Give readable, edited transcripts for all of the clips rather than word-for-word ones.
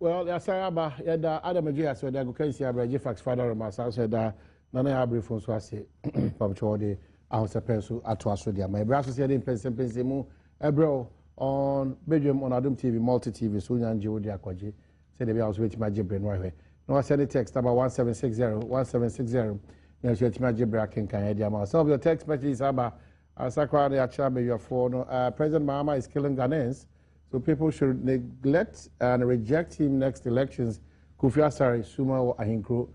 Well, I say about Adam Ajay, so they go crazy about Jefax father of my son said that none of our from Swasi from Chode, I was a pencil at Twasodia. My brother said in Pensimu, Ebro on Badwam on Adom TV, multi TV, soon and Jodia Kwaji said they was waiting my Jibrin right. No, I sent a text about 1760. Now, she my Jibra can Kanya. Some of your text messages about Sakra, the Achabe, your phone. President Mahama is killing Ghanaians. So people should neglect and reject him next elections. Kofi Asare, Suma or Ahinkro.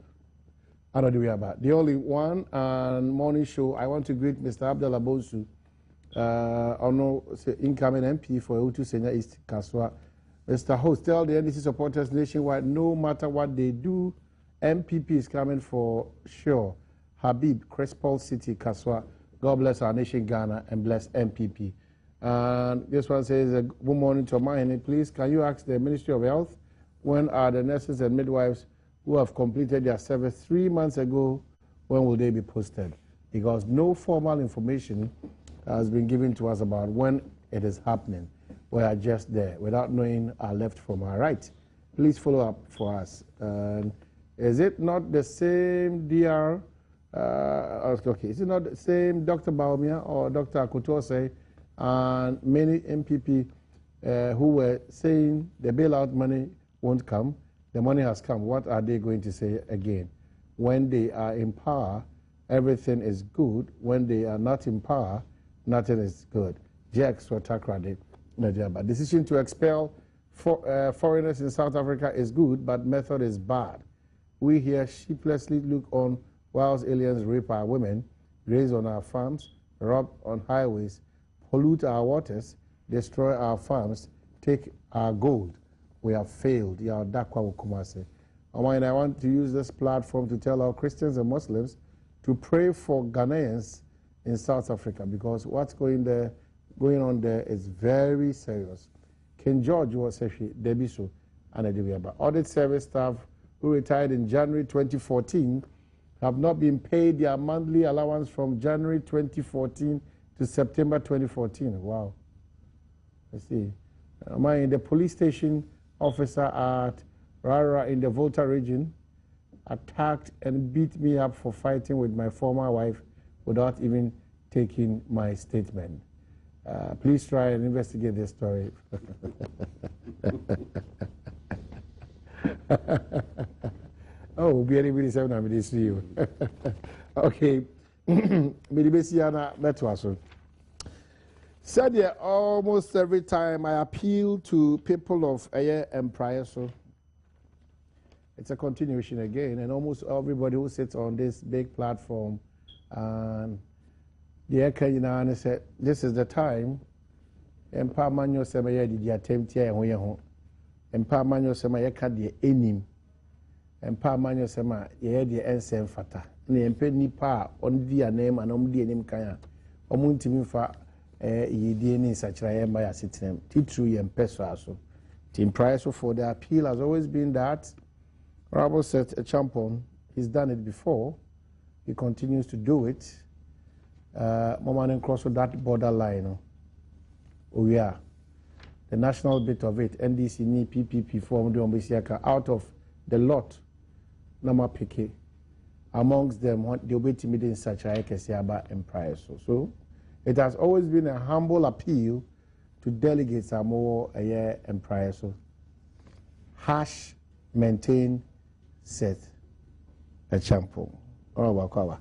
I don't know about. The only one and morning show, I want to greet Mr. Abdallah Bosu, incoming MP for Utu Senior East Kaswa. Mr. Host, tell the NDC supporters nationwide, no matter what they do, MPP is coming for sure. Habib, Crespol City, Kaswa. God bless our nation, Ghana, and bless MPP. And this one says, good morning to mine. Please, can you ask the Ministry of Health when are the nurses and midwives who have completed their service 3 months ago, when will they be posted? Because no formal information has been given to us about when it is happening. We are just there without knowing our left from our right. Please follow up for us. Is it not the same DR? Okay, is it not the same Dr. Bawumia or Dr. Akutose and many MPP who were saying the bailout money won't come? The money has come. What are they going to say again? When they are in power, everything is good. When they are not in power, nothing is good. Jax or Takrade. Decision to expel foreigners in South Africa is good, but method is bad. We here sheepishly look on whilst aliens rape our women, graze on our farms, rob on highways, pollute our waters, destroy our farms, take our gold. We have failed. I want to use this platform to tell our Christians and Muslims to pray for Ghanaians in South Africa, because what's going on there is very serious. King George was actually Debiso and Edibiaba. Audit service staff who retired in January 2014 have not been paid their monthly allowance from January 2014 to September 2014. Wow. I see. The police station officer at Rara in the Volta region attacked and beat me up for fighting with my former wife without even taking my statement. Please try and investigate this story. Oh, be anybody saying I'm going to see you. Okay. Said yeah, almost every time I appeal to people of Aye and Prior, so it's a continuation again, and almost everybody who sits on this big platform and the Akanyan said, this is the time. And Pamanyo Semaya did the attempt here and we are home. And Pamanyo Semaya had the enim. And Pamanyo Sema, ye had the ensign fata. And the penny pa on the name and on the name Kaya. Omuntiminfa ye DNA such a by a sitting. Titru and Peso. Team price for the appeal has always been that Rabo said a champion. He's done it before. He continues to do it. Moment and cross that borderline. Oh yeah, the national bit of it, NDC ni PPP form the Ombisiaka out of the lot, Nama Piki. Amongst them, they'll be timid in such a Kesiaba and Prior. So it has always been a humble appeal to delegates are more a year and Prior. So hash, maintain, set a champion. Oh, Wakawa.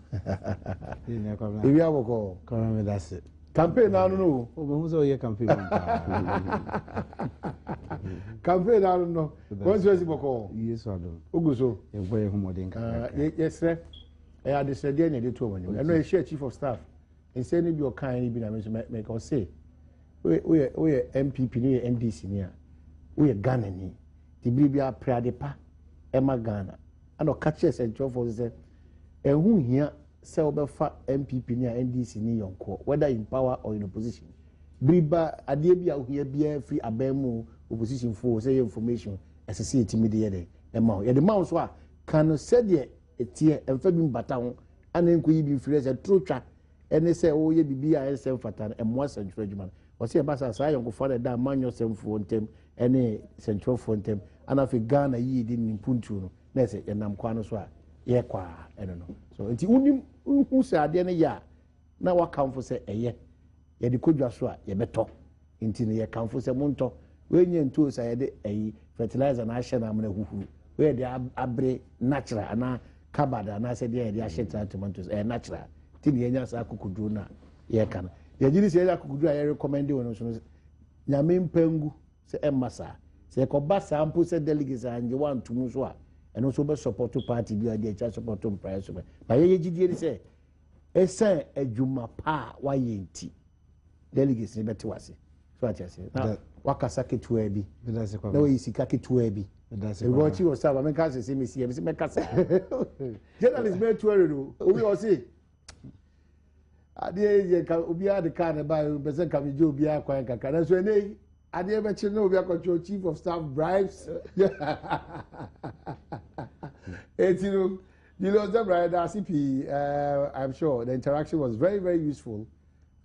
If you have a call, come that's it. Campaign, I don't know. Who's all your campaign? Campaign, I don't know. What's your call? Yes, I do. Uguso. Yes, sir. I had this idea in the 2 1. I know a chief of staff. And sending your kind, make us say, we are MPP, we are NDC near. We are Ghana. The Bibia Pradepa, Emma Ghana. And our catches and trophies. And who here sell the MPP near NDC near Yonko, whether in power or in opposition. Biba Adebia here be free abemu opposition for say information as a city media. The mouse can say the a tear and fabin baton and then could be free as a true track ene se o ye bibi a ensem fata e mo sentro adwuma o se ba sa yon ko fa da manyo semfo ntem ene sentro fo ntem ana fi Ghana yi di nimpuntu no na se yenam kwa no so a ye kwa ene no so nti unim hu se ade ne ya na wa kamfo se eye ye di kodwa so a ye beto nti ne ye kamfo se monto we nye ntuo sa ye de eyi fertilizer na ahye na amna huhu we de abre natural ana kabada na se de ye de ahye tomatoes natural ti ne nya sa akukuduro na ye kana ye gidi se ye akukuduro a ye recommend won so nyame mpangu se emasa se ko ba sample se delegates anje wan tumu so a eno so be support party bi a de cha support price so ba ye gidi se esa adwuma pa wa ye nti delegates ne beti wase so ati ase na wakasa ketua bi na we sika ketua bi e watch you say me ka se me see me ka say journalist me tuere do obi o say ade ye ka obi a de ka na ba be se ka me je obi a kwan kaka na so ene ade be chi na obi akwacho chief of staff bribes etino you know the brother CP I'm sure the interaction was very, very useful.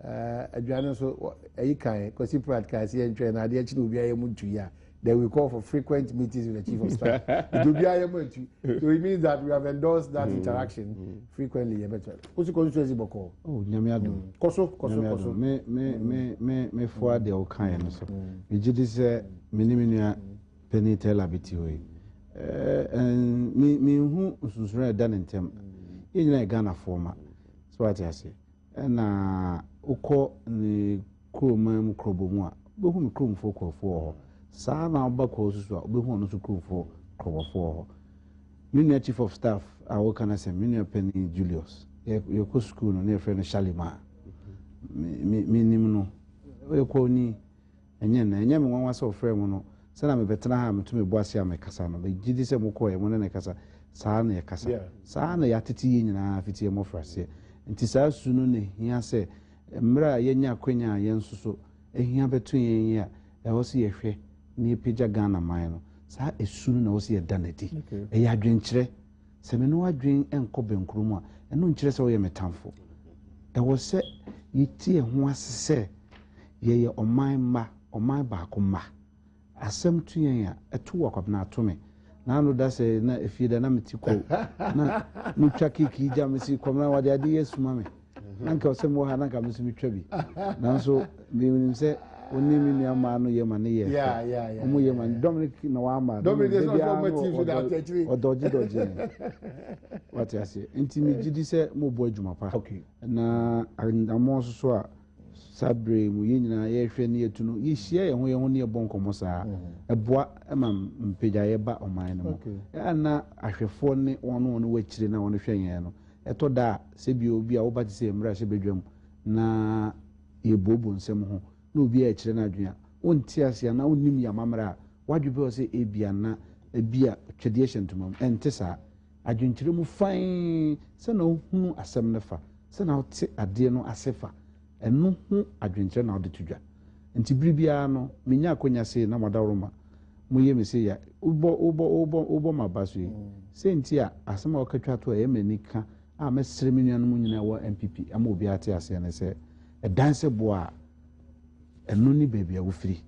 Adriana so kan because Prat can see and train ade chi no bia yemuntu ya then we call for frequent meetings with the chief of staff it will be yemuntu so it means that we have endorsed that interaction frequently better also constituency boko oh nyame adom koso me for de o kan no so me gidi se menimenia penitela biti hoyi me hu ususura da ntem yenyina Ghana forma so what I say na uko ni kroma krobomu a behu mi kromfo krofo ho saa na obako susu a behu no su kromfo krofo ho mini chief of staff a wo kana se mini Penny Julius ye ko school no na friend Shalima minim no we ko ni enye me nwanwa se ofre mu no se na me betena ha me to me boase a me kasa no be gidi se mo ko ye mo na kasa saa na ye kasa saa na ya tete ye nyina fitie mo frase nti saa sunu ne hia se mra yenya kwenya yensuso ehia betu yenya e wo se yehwe ni pija Ghana man no saa esunu na wo se yeda nadi e ya dwenkyere se me no adwen enko benkuru a eno nkyere se wo ye metamfo e wo se yiti ho asese ye oman ba akoma asem tu yenya etu wakobna atome na no da se na efie da na metiko na mutwa kiki ja mesi komna wade ade yesu mame nanka osem wo ha nanka mesi mitwa bi nanso binim se oni mi ni ama no ye mane ye omo ye man Dominic na wa ama Dominic is not motive to that actually odoji what I say enti mi gidi se mo bo adwuma pa na amo so a sabre mu yenyina ye hwe ne etuno ye hia ye ho ne bonkomo saa eboa ema mpeja ye ba oman no ya na ahwefo ne wono wachire na wono hwe yen no eto da se bi obi a wo ba ti se mra hye bedwam na ye bobo nsem ho na obi a kire na adwua wonti ase na wonim ya mamra wadwebe o se ebia na ebia tradition tumam ente saa adwunkire mu fan se na hunu asem ne fa se na wote ade no asefa enu hu adwenkyere na odetudwa nti biribia no menya akonya se na madawroma moye me se ya ubo mabaso yi se nti a asema okatwa to e manika a mesere menuanu mu nyina wo MPP ama obi ate ase ne se e danse boa enu ni baby a wo firi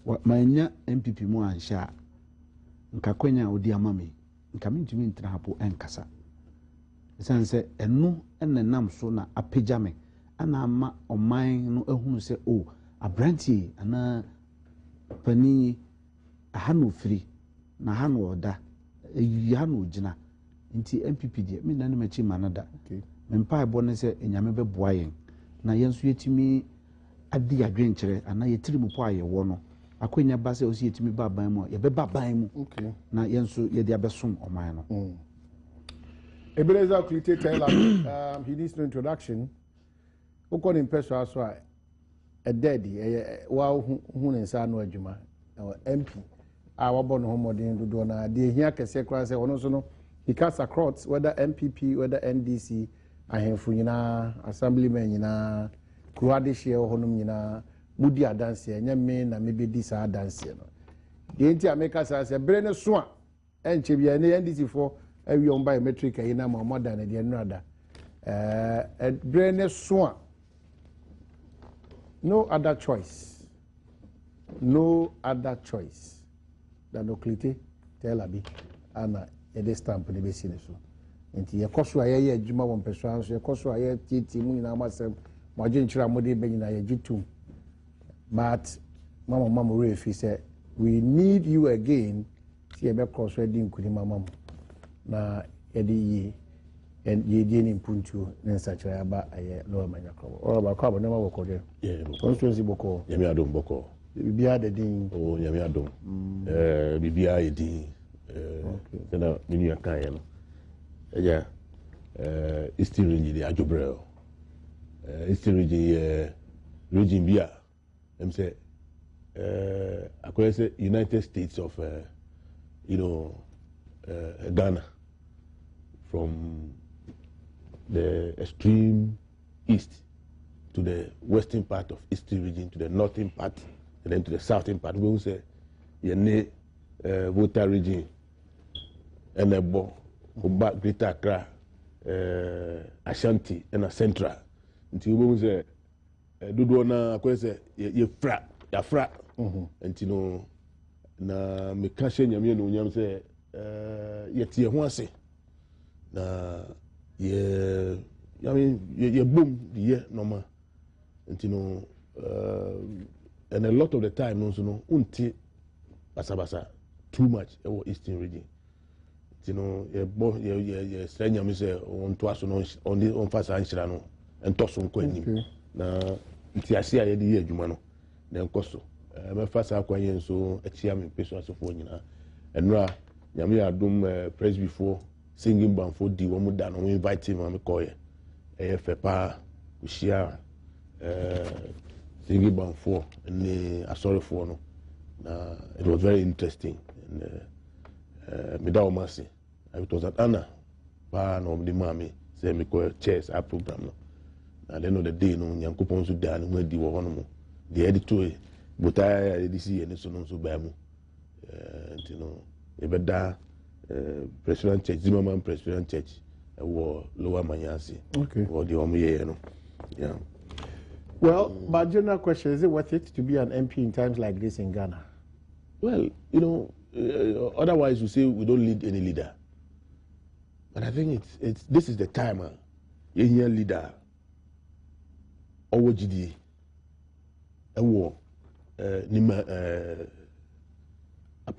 wa manya MPP mu ansha nka konya odi amame nka mentumi ntra hapo enkasa sense enu enenam so na apejame ana ama oman no ehunu se o abranti ana pani ahanu free na hanu oda hanu ogina nti MPP die me nanu machi manada mempa ebo ne se enyame be boayen na yenso yetimi adi adwenkyere ana yetirimu po ayewo no akonya ba se osi yetimi ba ban mu ye be ba ban mu na yenso ye dia besom oman no Ebenezer Kulite tell us he needs no introduction. Ukon in person so a daddy wa hu nsa no adwuma MP a wabɔ no homodin do na de hia kese kra se ono so no he cuts across whether MPP whether NDC ahemfo nyina assemblymen nyina kruade hye honum nyina mudi adanse nyame na mebedi sa adanse no de nti ameka sa se bre ne so a enche bia ne NDC for ewi on biometric ayina ma modern de nrada brain swan. No other choice. No other choice than Oklite tell Abi Anna a stamp in the basin. Nti ye koso aye adwuma won pesua so ye koso aye titi mu nyina amasem mo agyenchira mode be nyina ye gitum but mama refi say we need you again see be cross ready nkuni mama na ye di ni mpuntu ne nsachira aba aye lower manya krobo ora ba kwa na ma boko je constituency boko Nyame Adom boko bibia de din oh Nyame Adom bibia ye din na mini aka ye no yeah, Eastern region, the Ajobrel. Eastern region, region Bia. I'm say, I say United States of, Ghana, from the extreme east to the western part of Eastern region to the northern part, and then to the southern part. We will say, Volta region, and a ball. Oba Greater Accra, Ashanti, and a Central. Until we say, Dudu na akwese ye fra, and you know, na me kashe nyame no nyam say, ye tie ho ase. Na ye boom the year normal. And you know, and a lot of the time no unti basa too much our Eastern region. You know, ye stranya me say on to aso no on fasa anhira no ento so nko anim na nti ase aye de ye adwuma no na enkoso me fasa akwanye nso achia me peso asofo nyina enura nyame Adom press before singing band for di wo mu da no invite him am call ye fepa ushia singing band for ni asori for no na it was very interesting and Midawamasi. It was at Anna, one of the mommy, say me call chess our program. No, at the end of the day, no, Yankupon Sudan, where the one the editor, but I see any son so bad. You know, a better President Church, Zimmerman President Church, or Lower Manyasi, okay, or the Omiye, you know, yeah. Well, but general question, is it worth it to be an MP in times like this in Ghana? Well, you know, otherwise we say we don't need any leader. But I think this is the time you hear leader OGD nima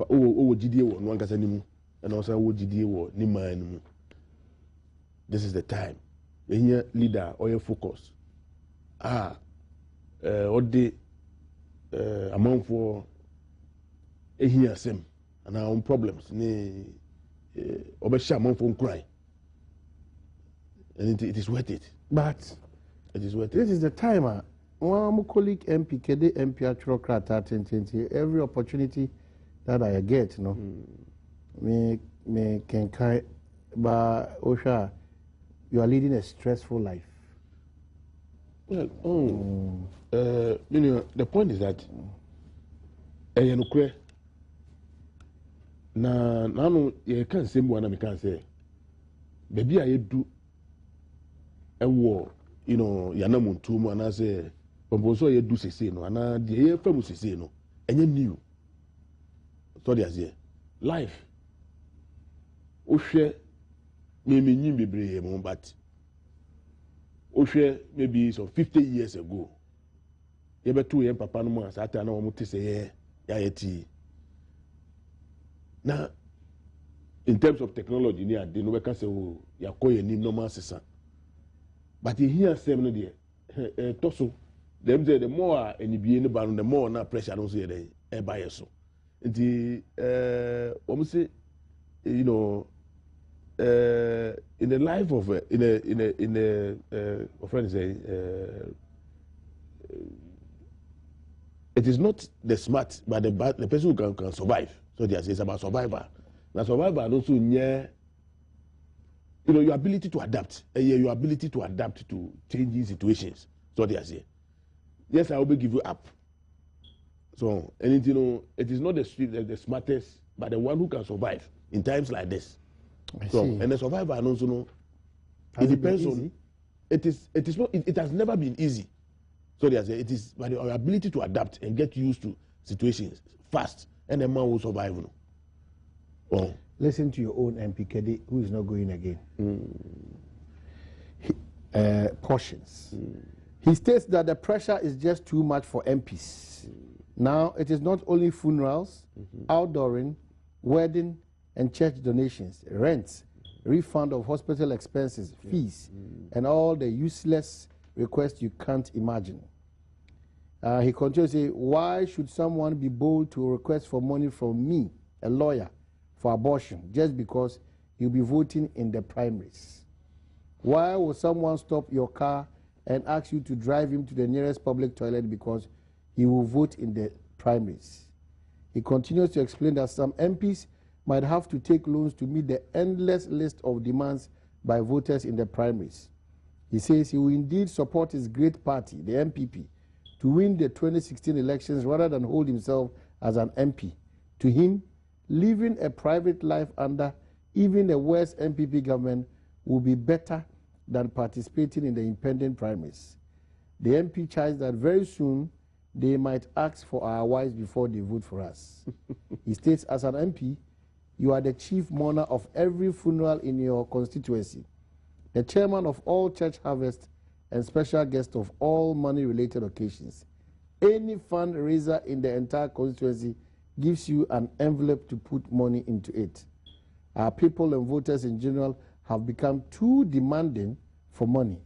OGD wo no ankasa nimu and also OGD wo nima nimu. This is the time you hear leader or your focus odi amount for here same and our own problems ni obesha amount for cry, and it is worth it. But it is worth it. This is the time. One colleague MP, KD MP, actual crata 1020. Every opportunity that I get, me can kind. But Osha, you are leading a stressful life. Well, you know, the point is that na no ye kan sem wana me kan say baby a yedu ewo you know yana muntu mu ana say pomposo yedu sese no ana de ye famu sese no enye new so dey as life o hwe me nyim bebre mo but o hwe maybe so 50 years ago ye betu ye papa no mu asata na wo mutese ye ya yeti. Now, in terms of technology, they no can say, "Oh, you call your name normal system." But you hear some there, toso. Them say the more any be in the band, the more na pressure don't say they buy so. The what say, you know, in the life of in a what friend say, it is not the smart, but the person who can survive. So they say it's about survival. Now survival also near, you know, your ability to adapt. Your ability to adapt to changing situations. So they say, yes, I will give you up. So, and you know, it is not the smartest, but the one who can survive in times like this. And the survivor also know. It depends on it has never been easy. So it is by our ability to adapt and get used to situations fast, and the man will survive. No? Oh. Listen to your own MP Kedi, who is not going again. Portions. He states that the pressure is just too much for MPs. Now, it is not only funerals, outdooring, wedding, and church donations, rents, refund of hospital expenses, fees, and all the useless requests you can't imagine. He continues to say, why should someone be bold to request for money from me, a lawyer, for abortion, just because you'll be voting in the primaries? Why will someone stop your car and ask you to drive him to the nearest public toilet because he will vote in the primaries? He continues to explain that some MPs might have to take loans to meet the endless list of demands by voters in the primaries. He says he will indeed support his great party, the MPP, to win the 2016 elections rather than hold himself as an MP. To him, living a private life under even the worst MPP government will be better than participating in the impending primaries. The MP charged that very soon they might ask for our wives before they vote for us. He states, as an MP, you are the chief mourner of every funeral in your constituency, the chairman of all church harvests, and special guest of all money-related occasions. Any fundraiser in the entire constituency gives you an envelope to put money into it. Our people and voters in general have become too demanding for money,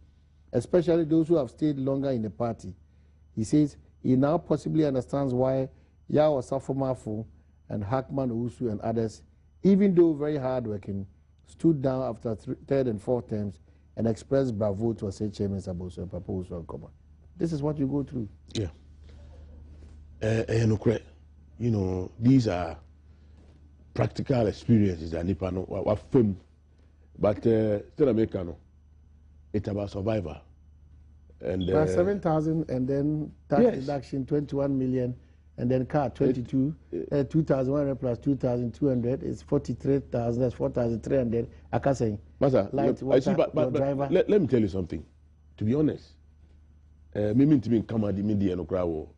especially those who have stayed longer in the party. He says he now possibly understands why Yao Safomafu and Hackman Owusu and others, even though very hardworking, stood down after third and fourth terms and expressed bravo to State Chairman Saboso and Papa Owusu and Koma. This is what you go through. Yeah. You know, these are practical experiences that Nipa no wa fam. But still America no, it's about survival. And 7,000 and then tax deduction 21 million. And then car 22, 2,100 plus 2,200 is 43,000. That's 4,300. I can't say. Master, light, water, but driver. Let me tell you something. To be honest, me mean to be come at the media no crowd.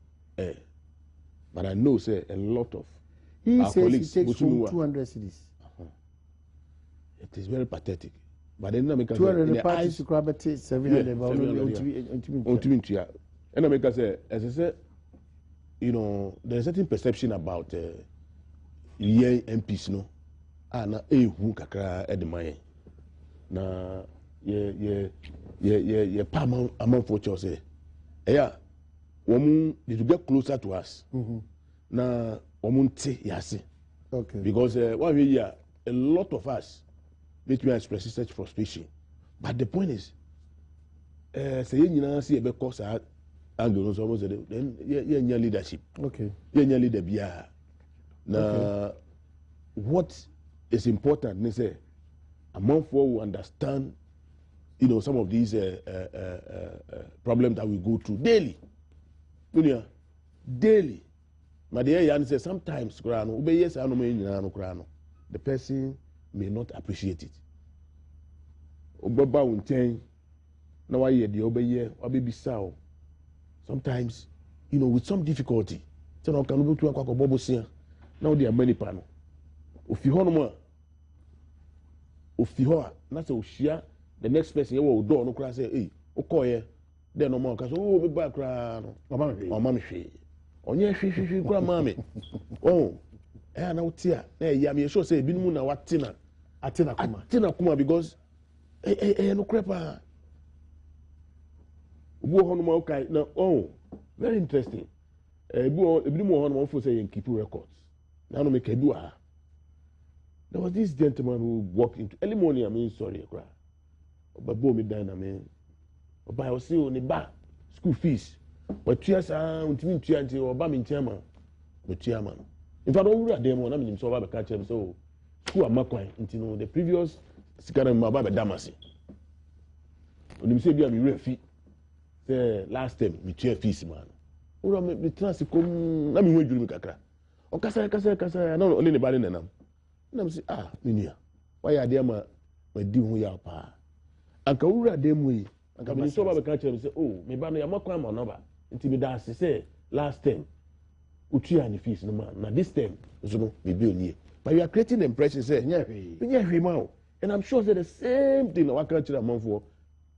But I know say a lot of he our says colleagues he takes home 200 cities. It is very pathetic. But then make 200 in the parties eyes to grab a 700. Ultimately, and I make us say, as I said, you know, there's a certain perception about MPs, no, and who kakra at the mine. Na palm among for chose. Yeah, woman to get closer to us. Na woman te yasi. Okay. Because one way a lot of us make me express such frustration. But the point is, say you see a cause angle so almost then yeah leadership. Okay. Yeah leader bia. Now what is important they say among for who understand, you know, some of these problems that we go through daily. Daily. But the answer says sometimes the person may not appreciate it. Sometimes, you know, with some difficulty, now there are many panel. The next person will do no cry say, hey, okay, then no more because oh, be back no, mama she. Onye hwe kura mama. Oh, na utia. Yeah, me sure say binu na watina. Atina kuma because no crepa. Ubu hono ma okay na oh, very interesting. Binu mo hono mo for say keep records. Now no make do ah. There was this gentleman who walked into early morning. I mean, sorry, cry. But boy, me down. I mean, but I was still on the back school fees. But tears are until or bamming chairman, the chairman. In fact, all that them, I mean, so I catch him. So school am makwai. You the previous sikara mababa damasi. When you say be am refi, say last time me chair fees man. Ora me trans come na me hu edwuru me kakra. O kasa na only ne bale nenam. Na me say minia. Why are there ma di hu ya pa. Anka wura dem we nka me so ba be ka kire me say oh me ba no ya makwa ma no ba nti me da ase say last time utu ya ni fees no ma na this time so no me bi oni but you are creating the impression say nya hwe ma and I'm sure say the same thing na wa ka kire amanfo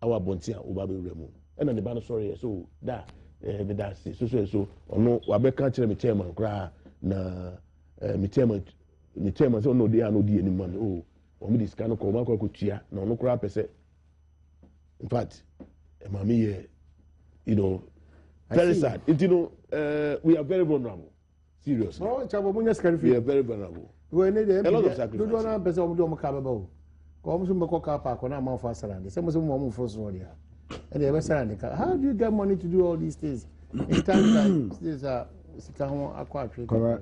our bontia oba be wura mu and na the ba no sorry so da me da ase so ono wa be ka kire me chairman kra na me chairman so no dey no di any man oh omi dis kan ko ma ko tua na ono kra pese in fact mama here you know very sad you know we are very vulnerable seriously no chabo munya scary we are very vulnerable we need a lot of sacrifice do na pese omo do mo ka baba o ko mo so me ko ka pa ko na ma fa sarande se mo so mo fo so dia and they sarande ka how do you get money to do all these things in time these are sika ho akwa atwe ko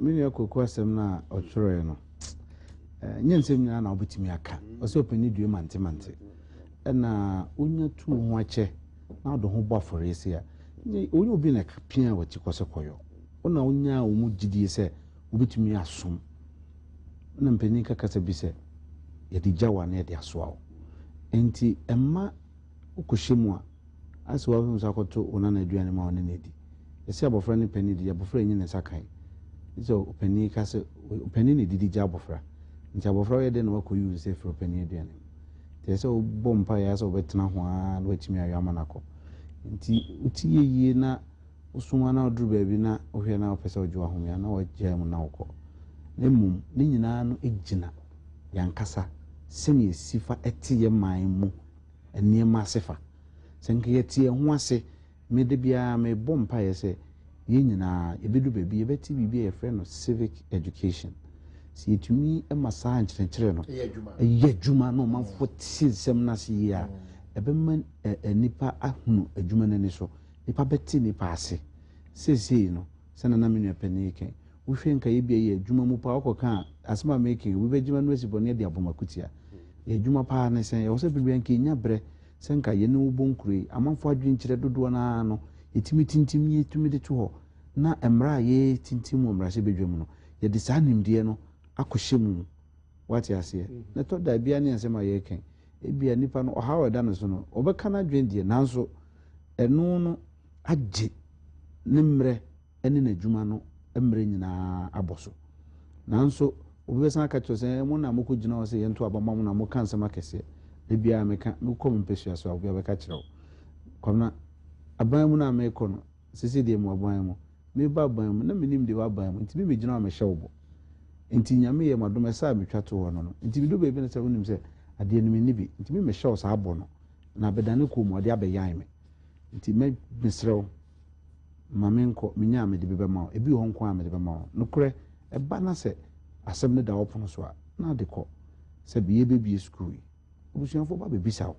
mini akoko asem na ochoro no nyensem nyina na obetimi aka oso opani due mante na onya tu ho ache na odo ho bɔ afɔre ese a onye obi na kapia wati kɔse kɔyɔ ona onya omu gidie sɛ obetumi asom na mpani kaka bi sɛ yɛde gyawa na yɛde asoa wo enti emma okohyemu a ase wa hu sakoto ona na aduane ma ona na edi yɛsɛ abɔfra ne pani di abɔfra nyi ne sakan so opani ka sɛ opani ne didi gya abɔfra nti abɔfra yɛ de na wakɔ use sɛ fro opani aduane te sɛ obɔ mpa ya sɛ obɛtena ho a na watumi ayo ama nakɔ nti uti yie na usuma na oduru baabi na ohwɛ na opɛ sɛ ogye ahomya na wagya mu na wokɔ na mmom ne nyinaa no egina yankasa sɛne sifa ɛte yɛ man mu nneɛma asefa sɛ nka yɛte ho ase mede bia me bɔ mpa yɛ sɛ yɛ nyinaa yɛbɛdu baabi yɛbɛte biribi a yɛfrɛ no civic education si yɛtumi ma saa nkyerɛkyerɛ no ɛyɛ adwuma no ɔmanfo te nsɛm no ase yie a ɛbɛma nipa ahunu adwuma no ani so nipa bɛte nipa ase seesei no sɛna na me nua pani kɛn wohwɛ nka yɛbia yɛ adwuma mu paa wokɔka a asɛm a mɛkɛn wobɛgyima no asi bɔne de abomakotia yɛ adwuma paa ne sɛ ɛwɔ sɛ bibia nka ɛnya berɛ sɛ nka yɛne wo bɔnkure amanfo adwenkyerɛ dodoɔ no no yɛtumi tintim yɛtumi de to hɔ na mmara a yɛtintim wɔ mmarahyɛ badwa mu no yɛde saa nimdeɛ no akɔhyɛ mu wate aseɛ na tɔ da bia ne nsɛm a yɛkɛn ebia nipa no ɔha ɔda no so no ɔbɛka no adwen deɛ nanso ɛno no agye ne mmerɛ ne n'adwuma no mmerɛ nyinaa abɔ so nanso obɛsan aka kyerɛ sɛ mo na mokɔgyina hɔ sɛ yɛnto abama mo na moka nsɛm akɛseɛ ebia meka mekɔ mo mpɛsua so a obia bɛka kyerɛ wo kɔmna aban mu na mekɔ no sisi deɛ mu aban mu meba aban mu na menim deɛ waban mu nti me gyina mehyɛ wo bɔ nti nyame yɛ madom ɛsa metwa to hɔ no nti bido baabi no sɛ wonim sɛ adeɛ no menni bi nti me mehyɛ wo saa bɔ no na bɛdane kɔ mu ɔde abɛyan me nti mesrɛ wo ma menkɔ menya a mede bɛbɛma wo ebi wɔ hɔ nko a mede bɛma wo nokorɛ ɛba na sɛ asɛm no da wɔpono so a na ade kɔ sɛ biyɛ bɛbie sukuu yi obusuafo ba bɛbisa wo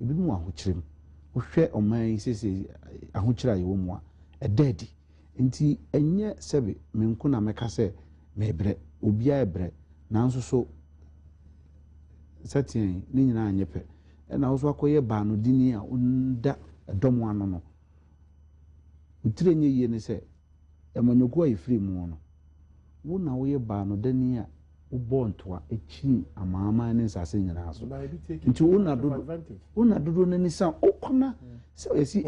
ebi mu ahokyerɛ mu wohwɛ ɔman yi sɛsɛ ahokyerɛ a yɛwɔ mu a ɛda adi nti ɛnyɛ sɛbe menko na mɛka sɛ mebrɛ obiara brɛ nanso so sɛteɛ ne nyinaa nyɛ pɛ ɛna wo so akɔyɛ baano dini a wonda ɛdɔm ano no wotire nyɛ yie ne sɛ ɛmanyɔko a yɛfiri mu no wo na woyɛ baano dani a wobɔ ntoa ɛkyiri amaama ne nsase nyinaa so nti wona dodo no ni sa wokɔna sɛ yɛsi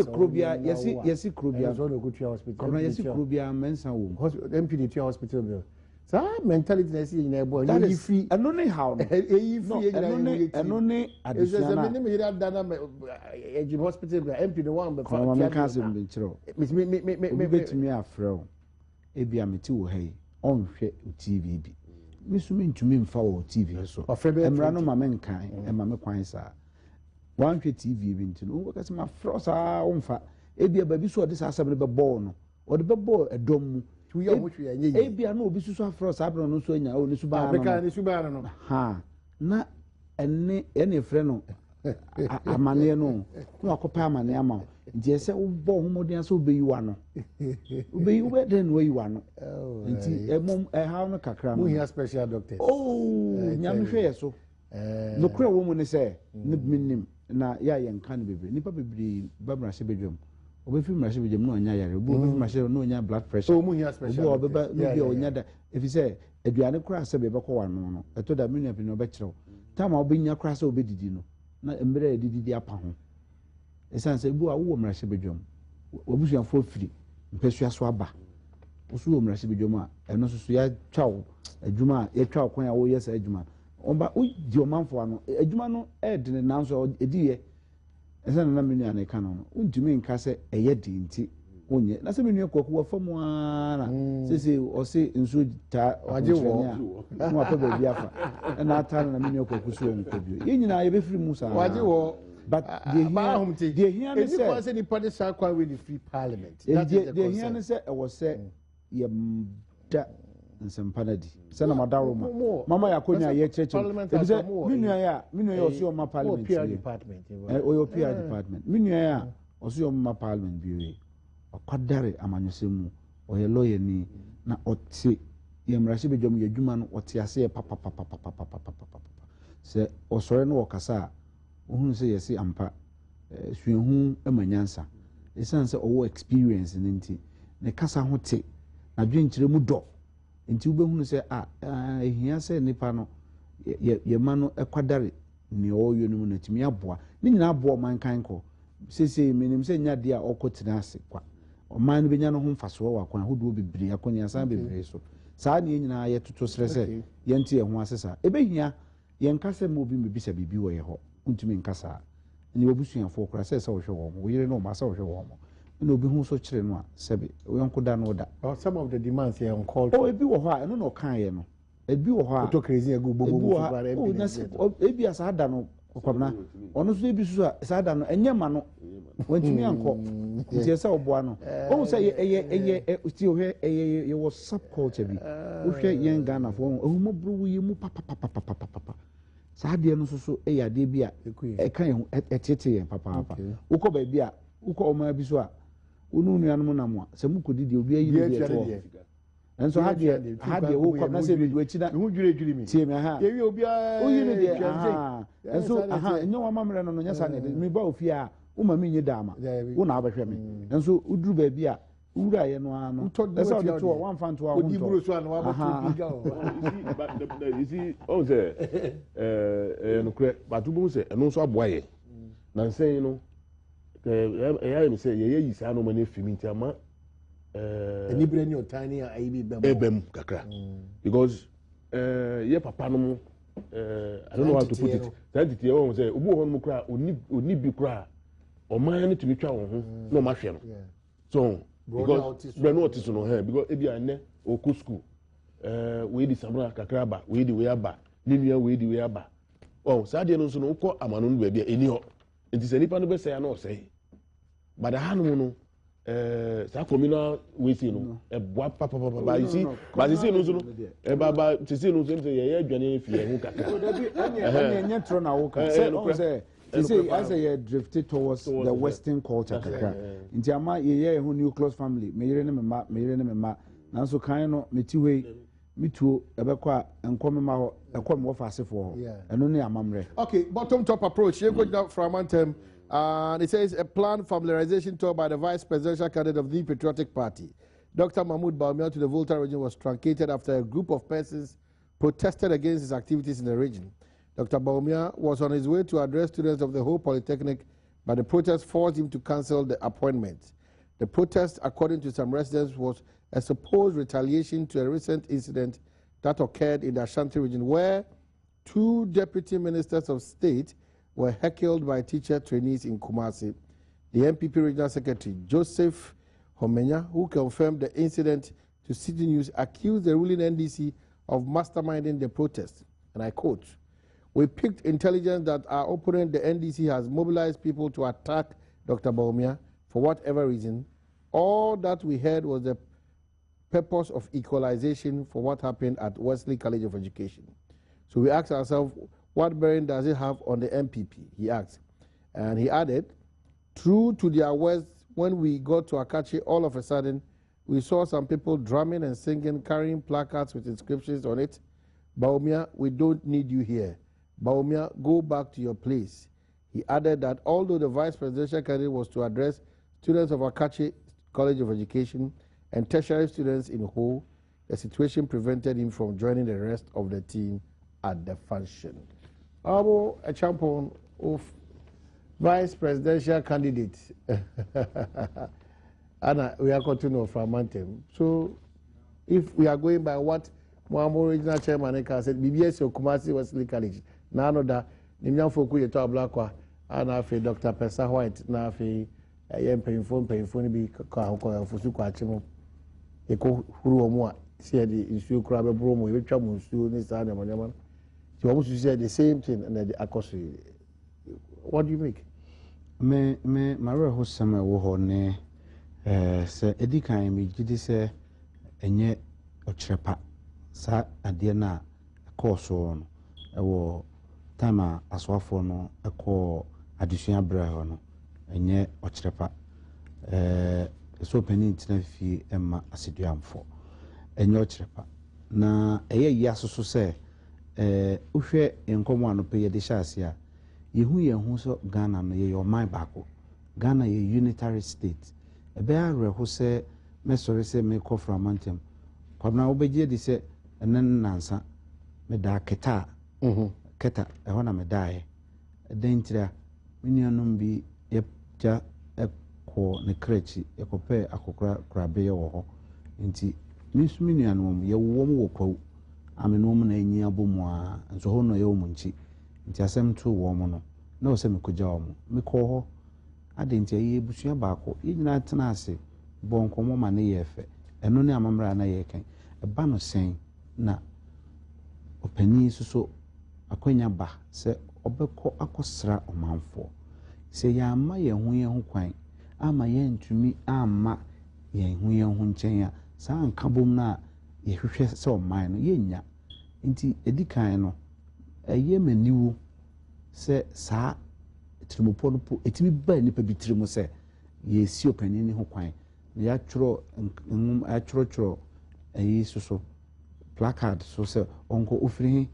kuro biara yɛsi kuro biara mɛnsa wɔ mu MP tua hospital bill saa mentality na ɛsi nyinaa ɛbɔ ɛno yi fi ɛno ne haw no ɛyi fi ɛno ne adesua na ɛsɛ me yɛrɛ adana ɛgye hospital bill MP no wɔn bɛfa kɔnɔma mɛka asɛm bi nkyerɛ wo obi bɛtumi afrɛ wo ebia mete wɔ ha yi ɔnhwɛ TV bi misu ntumi mfa wɔ TV so mmara no ma menkan ɛma me kwan saa wanhwɛ TV bi nti no wɔka sɛ ma frɛ saa womfa ebia baabi so ɔde saa asɛm no bɛbɔɔ no ɔde bɛbɔɔ ɛdɔm mu ebia na obi susu afrɛ saa brɛ no so anya o ne suba no ha na ɛne frɛ no amaneɛ no na wakɔpɛ amaneɛ ama wo nti ɛsɛ wobɔ homɔden sɛ wobɛyiwa no wobɛdɛn na wayiwa no nti ɛhaw no kakra no special doctors nyame hwɛ yɛ so nokorɛ wɔ mu ne sɛ ne menim na yɛayɛ nka no bebree nnipa bebree ba mmarahyɛ badwam obɛfiri mmarahyɛ badwam na ɔnya yare obi obɛfiri mmarahyɛ na ɔnya blood pressure obi ɔbɛba no bi a ɔnya da ɛfiri sɛ aduane koraa sɛ bɛbɛkɔ wano no ɛtɔ da me nua pini ɔbɛkyerɛw tam a wobɛnya koraa sɛ wobɛdidi no na mmerɛ didi apa ho esan sɛ bu a wo mmarahyɛ bedwam obusuafo firi mpɛsua so aba woso wo mmarahyɛ bedwam a ɛno so ya twaw adwuma ya twaw kwan a wo yɛ sa adwuma ɔba wo di ɔmanfo ano adwuma no ɛdene nanso ediye esan na menu an ka no wontumi nka sɛ ɛyɛ di nti onye na sɛ menu kwaku wa famu ana sese ɔse nso ta waje wo no apa ba bi afa na ata na menu kwaku so nkobio yenyina ye befiri mu sa waje wo but the here is say the party shall quite win the free parliament. That is the here say I was say ye da nsempanadi say na madaroma mama yakonya ye cheche e say minu ya oso ma parliament PR department o PR department minu ya oso ma parliament bi akwadare amanyosemu o ye lawyer ni na ote ye mrahye bedwam ye dwuma no ote ase papa se osore no okasa ohun sɛ yɛsi ampa suahu amanyansa esan sɛ ɔwɔ experience ne nti ne kasa ho te na dwenkyerɛ mu dɔ nti wobɛhunu sɛ ehia sɛ nipa no yɛ ma no ɛkwadare ne ɔyɛ no mu na timi aboa ne nyina aboa man kan kɔ sese menim sɛ nya de a ɔkɔ tena ase kwa ɔman no benya no ho mfasoɔ wɔ akwan ahodoɔ bebree akɔnya san bebree so saa ne nyinaa yɛtoto serɛ sɛ yɛnte yɛn ho asesa ebehia yɛn kasa mu obi mbisa bibi wɔ yɛ hɔ untumi nkasa ni obusuafo kora sɛ wohwɛ wɔn wo yere no ma sɛ wohwɛ wɔn na obi hu so kyerɛ no a sɛbe yɔnko da no da some of the demands here on call ebi wɔ hɔ a ɛno na ɔkan yɛ no ebi wɔ hɔ a to crazy egu bobo ebi asa da no kwabna ɔno so ebi so a saa da no ɛnyɛ ma no wɔntumi ankɔ nti sɛ ɔboa no ɔhu sɛ ɛyɛ ti ohwɛ ɛyɛ wɔ subculture bi wohwɛ yɛn Ghana fo ohuma bro wo yɛ mu papa saa deɛ no so ɛyɛ adeɛ bi a ɛka yɛn ɛtete yɛn papa wokɔ baabi a wokɔ ɔman bi so a wonu nuanom nam a sɛ mukɔdi deɛ obi ayi ne deɛ to nso ha deɛ wokɔ na sɛ bi do akyi na hu dwire mi tie me ha ewi obi a oyi ne deɛ nso nyɛ wa mamrɛ no nyɛ sa ne de me ba ofie a woma me nyi dama wo na abɛhwɛ me nso uduru baabi a wura yɛ no ano ɛsɛ ɔde to one fan to a odi buru so ana wa bɛto biga o you see on say no kre batubu say ɛno nso aboa yɛ na nsɛn no ɛyɛ me say yɛ yi saa no ma ne fimi nti ama enibre ni otani a ayi bi bɛm kakra because yɛ papa no mu I don't know how to put it that it yɛ say obu hɔ no kra oni bi kra ɔman no tumi twa wɔn ho na ɔma hwɛ no so because brand what is no here because ebi ane oku school we di samra kakra ba we di we aba ninua we di we aba oh saa de no so no ukọ amano no ba bia eni ho enti se nipa no be say na o say but the hanu no saa communal we see no e boa papa ba you see but you see no so no e ba you see no so ye adwane fie hu kakra enya tro na wo ka say you see, as I drifted towards the Western culture, in Tiama, ye who knew close family, Mayrene Ma, Nanso Kaino, me too, Ebequa, and Comma, a come off as for, and only a mamre. Okay, bottom top approach. You're going down from Antem, and it says a planned familiarization tour by the vice presidential candidate of the Patriotic Party. Dr. Mahmoud Bawumia to the Volta region was truncated after a group of persons protested against his activities in the region. Dr. Bawumia was on his way to address students of the whole polytechnic, but the protest forced him to cancel the appointment. The protest, according to some residents, was a supposed retaliation to a recent incident that occurred in the Ashanti region where 2 deputy ministers of state were heckled by teacher trainees in Kumasi. The MPP regional secretary, Joseph Homenya, who confirmed the incident to City News, accused the ruling NDC of masterminding the protest. And I quote, "We picked intelligence that our opponent, the NDC, has mobilized people to attack Dr. Bawumia for whatever reason. All that we heard was the purpose of equalization for what happened at Wesley College of Education. So we asked ourselves, what bearing does it have on the MPP?" he asked. And he added, "True to their words, when we got to Akachi, all of a sudden, we saw some people drumming and singing, carrying placards with inscriptions on it. Bawumia, we don't need you here. Bawumia, go back to your place." He added that although the vice presidential candidate was to address students of Akachi College of Education and tertiary students in Ho, the situation prevented him from joining the rest of the team at the function. Abo Echampon, of vice presidential candidate. And we are continuing from Mantem. So if we are going by what Muammar original chairman said, BBS Kumasi Wesley College. Now that Nimyan Foku Yeto Ablakwa and afi Dr. Pesa White na afi painful bi ka fusu kwa chimo. Eko huru omo a say the issue kra be bro mo yetwa mo nsuo ni sa na manyama. So almost you said the same thing and the akoso. What do you make? Me mare ho sama wo ho ne se edikan me gidi se enye ochrepa sa ade na akoso no ewo time aswafo no ekọ adesua bra ho no enye ochrepa so pani ntina fie emma aseduamfo enye ochrepa na eye yasoso se uhwe enkomo anope ye de hyase a yehu so Ghana no ye oman baako Ghana ye unitary state ebe areho se mesori se me kofra mantem kwabna obeje di se enen nansa me da keta keta eho na me dae dentira minianum bi ye ja ekọ ne krechi ekope akokra krabe ye wo ho nti misu minianum ye wo mo kwa amenom na enyi abomu a nso ho no ye wo munchi nti asem to wo mo no na o se me kogya wo mo me kọ ho ade nti ye busua baako yinyina tena ase bon komo ma ne ye fe eno ne amamra na ye kan eba no sen na opani suso akwanya ba se obekọ akosra omanfo se ya ama ye hu kwan ama ye ntumi ama ye hu nchen ya sa anka bom na ye hwehwe se oman no ye nya nti edikan no eye maniwu se sa trimopo no po etimi ba nipa bitrimo se ye si opani ni ho kwan ya tworo tworo ayi so placard so se onko ofiri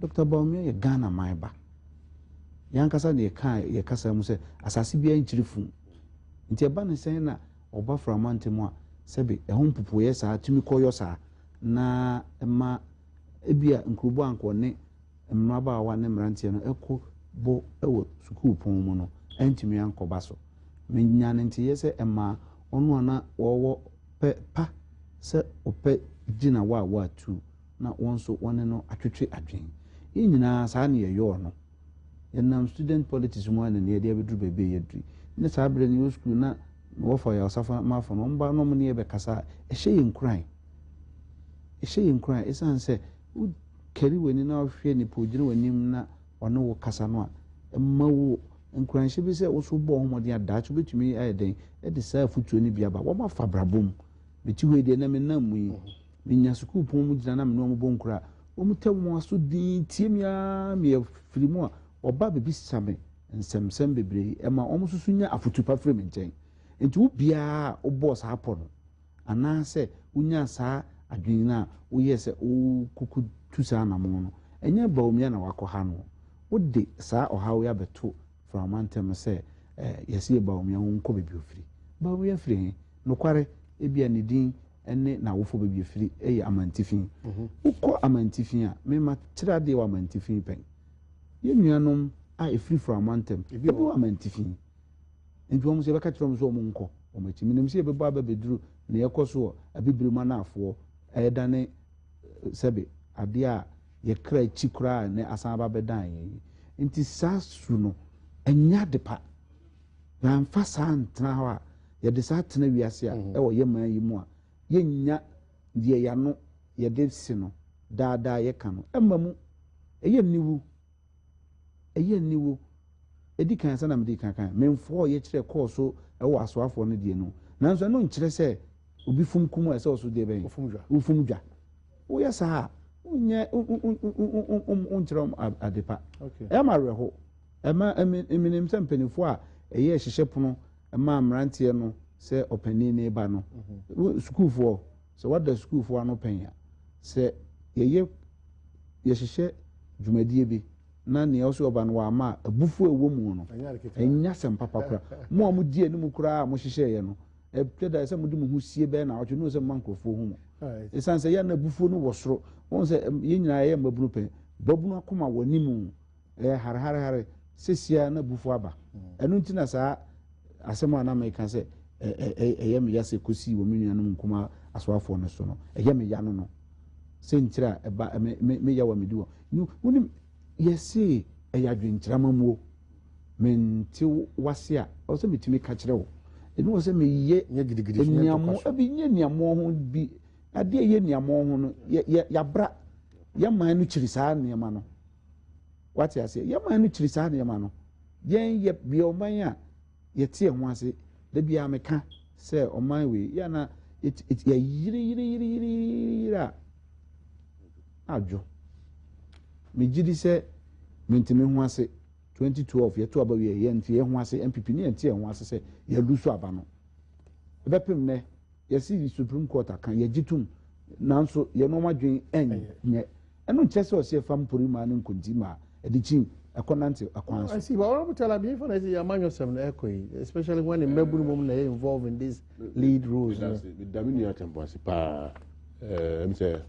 Dr. Bawumia ye Ghana maiba yankasa ne ye kasa mu se asase bia nchirifu nti eba ne sen na oba from antemu a sebe ehompupo ye sa tumi koyo sa na ema ebia nkrubo anko ne mmaba awa ne mrantie no eko bo ewo sukuu pon mu no entumi ankoba so menya ne nti ye se ema onu ana wo pa se ope gina wa tu na wonso wone no atwetwe adwen nyina saa ne ye yo no yenam student politics mu ana ne ye beduru bebe ye dri ne saa bre ne school na wo fa ya safa ma fa no mba no ne ye be kasa ehye yinkran esanse u keri weni na hwe ni pojire wanim na ono wo kasa no a mawo nkran hye bi se wo so bo homode adacho betumi ayeden e de saa futuo ni bia ba wo ma fa brabom beti we de na me nam mu yi minya school pon mu gina na me no mo bonkura wo mutam mo aso din tiemia me firimu a oba bebi same nsemsem bebre e ma omo susu nya afutupa frem nchen enti wo bia wo boss hapo no ana se unya saa adwin na wo yese wo kuku tusa na mo no enye Bawumia na wakoha no wo de saa ohawo ya beto from antem se yesi Bawumia wo nko bebi ofiri Bawumia firi no kware ebia ne din ene na wofo bebi ofiri eye amantifin ukọ amantifin a me ma kira de wa amantifin pen ye nuanom a efiri from antem ebi wa amantifin enti wo mo se beka kira mo so wo nko o ma chimi nem se bebo ababeduru na yekoso abibirima na afo edane sebe ade a ye kra chikura ne asan babedan yi enti sasu no enya depa na mfa santna ho a ye de sa tena wiase a ewo ye man yi mu a ye nya de ya no ye de si no daada ye ka no emamu eye niwu edikan sana me dikan kan memfo ye kire course ewo asoafo no de no nanso no nkire se obi fum kumu ese oso de ben ufumdwa wo ye sa unye untirom adepa ema reho ema eminim se mpanifo a eye hyehye pono ema amrantie no se opani ne ba no school for so what the school for no penya se ye hyehye dwumadie bi na ne oso oba no wa ma abufu ewo mu no enya sem papa kura mo a mo die ni mu kura mo hyehye ye no e pleda se mo di mo husie be na otwe no se mankrofo hu mo esanse ya na abufu no wo soro won se ye nyina ye mabunu pe babunu akoma wani mu hare sesia na bufu aba enu ntina saa asɛm a na meka sɛ ɛyɛ me ya sɛ kosi wɔ me nuanom nkuma asoafo no so no ɛyɛ me ya no sentira ɛba me ya wa me di wɔ wonim yɛse ɛyɛ adwenkyerama mu mente wase a ɔsɛ metumi ka kyerɛ wo ɛnu wɔ sɛ meyɛ niamo abi nye niamo ho bi ade yɛ niamo ho no yɛbra yɛman no kyiri saa nneɛma no wate ase yɛman no kyiri saa nneɛma no yɛn yɛ bia ɔman a yɛte ho ase da bia meka sɛ ɔman we yana yɛyiri a adwo megidi sɛ mentimi ho ase 2012 yɛto aba wie yɛnte yɛ ho ase MPP ne yɛnte ho ase sɛ yɛlu so aba no ɛbɛpem nɛ yɛsi Supreme Court aka yɛgyitum nanso yɛno madwen ɛnyɛ ɛno nkyɛ sɛ ɔsɛ fam porima ne nkonti ma ɛde ekonante akwanso. I see, but what tell me for I see your man yourself especially when the Melbourne women are involved in these lead roles. The Damini Atemposi pa say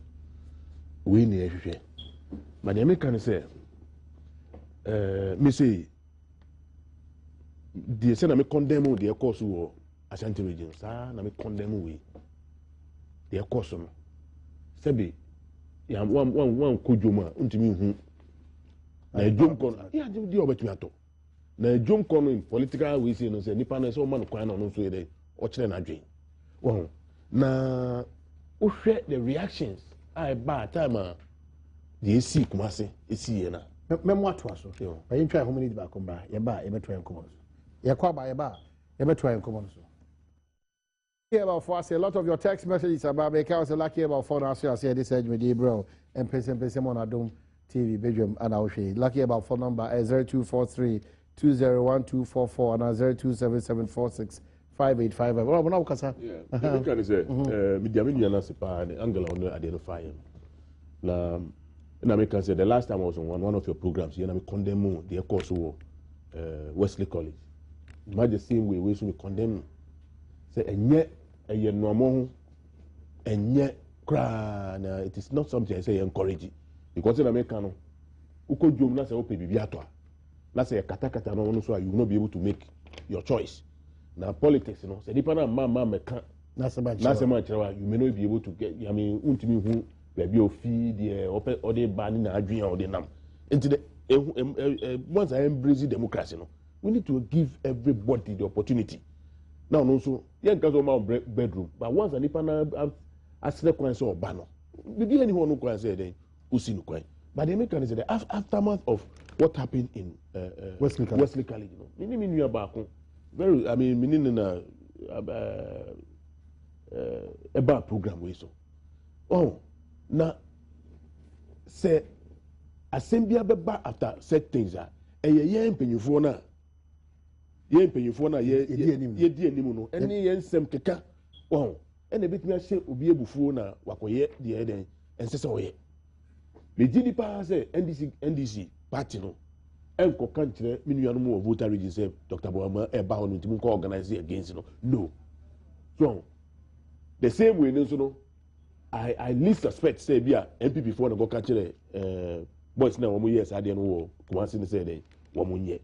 we need everything. But the American say me say the say na me condemn the course wo Ashanti region sa na me condemn we the course no sebi ya one kojoma untimi hu na ejom kon ya di obetumi ato na ejom kon in political we say no say nipa na so man kwan no so yede o kire na adwen wo na o hwe the reactions I ba time the see kumase esi ye na memo ato aso ba yin try how many ba kom ba ye ba ye beto en komon ye kwa ba ye ba ye beto en komon so here about for us a lot of your text messages about because lucky about for us I say this edge with bro and person on Adom TV Badwam and our shade. Lucky about phone number 0243 201244 and 0277465855. Well, now kasa. Yeah. You can say me diamini na sepa the angle on identify him. Na me can say the last time I was on one of your programs, you know me condemn the course Wesley College. Imagine the same way we should condemn say enye normal enye kra na it is not something I say encourage. Because in America, no, uko jom na se ope bibi atwa. Na se kata no so you will not be able to make your choice. Now politics, you know, se nipa na mama meka na se man chewa, you may not be able to get. I mean, untimi hu baby ofi the ope ode bani na adwen ode nam. Into the once I embrace democracy, no, we need to give everybody the opportunity. Now, no so yen kazo ma bedroom, but once nipa na asle kwan so oba no. Bibi anyone no kwan say then. But the American is the aftermath of what happened in Wesley College. You know, many back. Very, I mean, meaning a bad program we so. Oh, now say assembly be after set things are. Ye mpenyufo na ye di animu no. Any ye nsem keka. Oh, ene betumi ahye obi ebufuo na wakoye de eden ensese oye. Me gidi pa say NDC party no enko kan kire minuanu mo voter region say Dr. Bawumia e ba hono ntimi ko organize against no. So the same way no I least suspect say bia MPP for no go kan kire boys na wo yes ade no wo Kumasi ni say dey wo mo nye.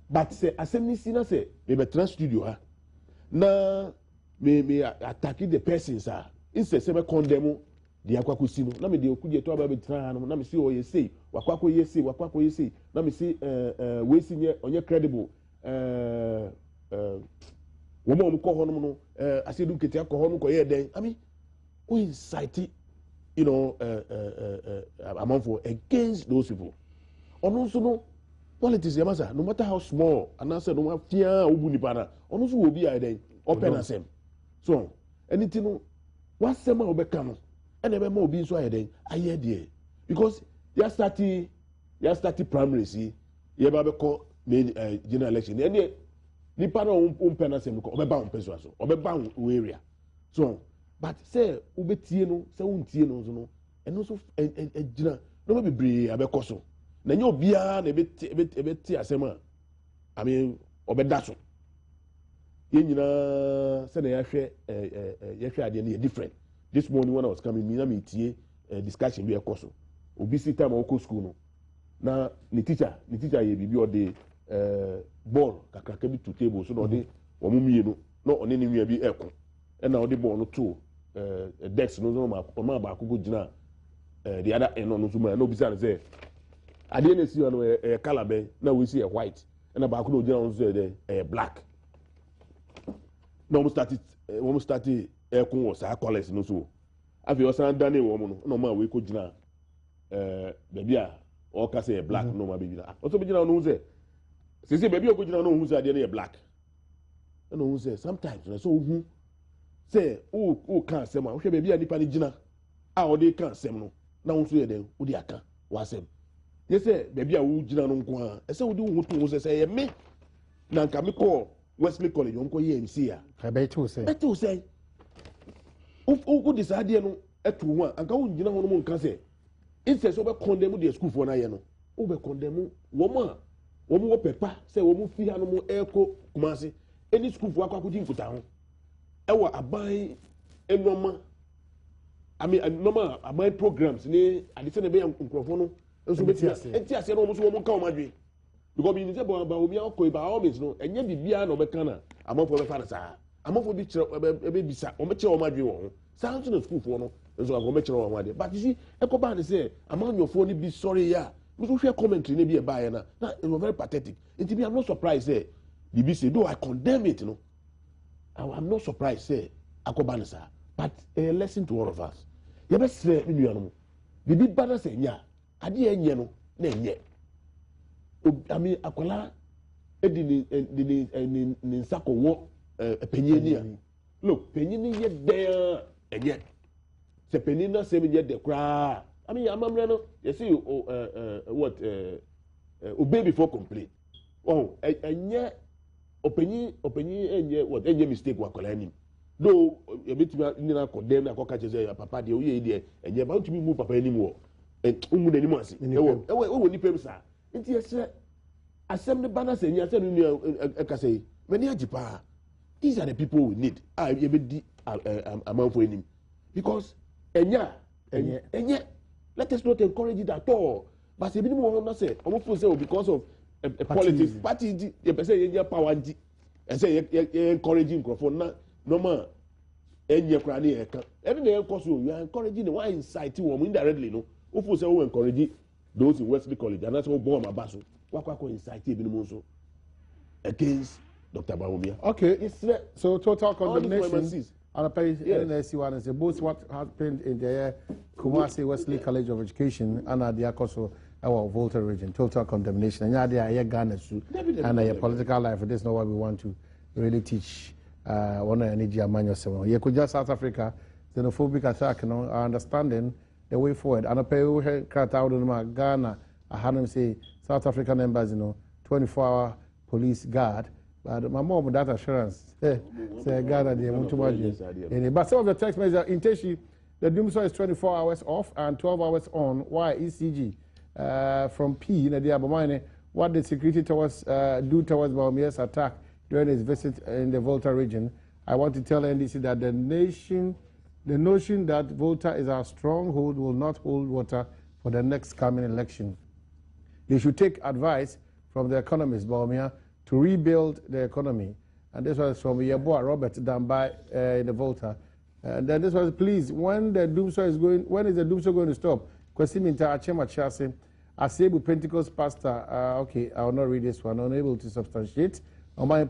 But say assembly si na say me be trans studio ha na me attack the persons ah instead say me condemn the akwakusi no na me de okudie to aba betra no na me si oye sei wakwako ye sei na me si we si nye onye credible wo mo ko ho no asedu kete akọ ho no ko ye den I mean we incite you know among for against those people ono so no politics ya masa no matter how small and answer no afia obu nipa na ono so obi a den open asem so anything no wasema obeka no and ebe ma obi nso ayeden aye de because ya start primary see ye ba be call general election and nipa na umpe na sem ko obeba umpe so obeba area so but say ubetie no say untie no so no eno so gina no be bre abekọ so na nye obia na ebeti asem I mean obeda so ye nyina say na ya hwe ade na different. This morning when I was coming, me tie discussion we ekoso. Obi si time I go school no. na ne teacher ye bibi ode ball kakraka bi to table so na ode wo mienu na one ne nua bi eko e na ode ball no to desk no no ma ba akoko gina the other end no so ma na obi say say ade na si no color be na we see white e na ba akoko gina no so black na we start ekun wo sa colors no so afi o san dane wo mo no ma we ko gina baby a o ka say black no ma baby na o so be gina no say baby o ko gina no hu say ade na black no hu say sometimes na so hu say o kan asem a wo hwe baby a nipa ni gina a o de kan asem no na wo so ye den wo de aka wa asem ye say baby a wo gina no nko a e say wo de wo to wo say ye me na nka me ko Wesley College on ko ye MC a beto say o decide no eto ho a anka wo gina ho no mo nka say instead so be condemn the school for na ye no o be condemn wo mo wo pepa say wo mo fi ha no mo eko kumase any school for akwa kudi nkuta ho ewa aban enoma normal aban programs ni adise na be nkrofo no nso be enti ase no mo so wo mo ka o madwe because bi ni say Bawumia okoi ba always no enye bibia na obeka na amafo be fa sa amafo bi kire be bisa o me kire o madwe wo sound to school for no nso go me kire o madwe but you see ekoba ni say amanyofo ni bi sorry ya we so share commentary na bi e ba ya na it was very pathetic it be I'm not surprised say BBC though I condemn it no I'm not surprised say akoba ni sa but a lesson to all of us you be say mi nuanu bibi bana say nya ade enye no na enye ami akola edini ni nsako wo penyeni a look penyeni ye de enye se penina se me ye de kra ami amamre no you see what obey before complain oh enye openyi enye what enye mistake wa kola nim do e betimi ni na condemn akoka cheze papa de oye de enye ba ntumi mu papa nim wo umu de nim ase ewo ni pem sa nti yesre asem ne bana se nya se no eka say many ajipa these are the people we need ye be di amanfo enim because enye let us not encourage it at all but se bi ni mo na say omo feel say because of politics party ye be say ye power ndi e say ye encouraging crofo na normal enye kra na ye kan every day cause you are encouraging why incite wo indirectly no o feel say we encourage those in Wesley College and that's how Bawumia baso wakwa incite ebi no so against Dr. Bawumia. Okay, so total condemnation and NSC one is both what happened in the Kumasi Wesley College of Education and at the Akoso our Volta region. Total condemnation. And yeah, Ghana too. And your political life. This is not what we want to really teach. One energy among yourself. You could just South Africa xenophobic attack. You know, our understanding the way forward. And I pay Ghana. I had them say South African members, 24-hour police guard. But my mom that assurance, say Ghana they want to imagine. But some of the text messages in Teshi, the doomsday is 24 hours off and 12 hours on. Why ECG? From P, what did security do towards Bawumia's attack during his visit in the Volta region? I want to tell NDC that the notion that Volta is our stronghold will not hold water for the next coming election. They should take advice from the economist Bawumia to rebuild the economy. And this was from Yeboah Robert Dambai in the Volta. And then this was, please, when is the doomsday going to stop? Kwesiminta Achema Chase, Asebu Pentecost pastor. Okay, I will not read this one. Unable to substantiate.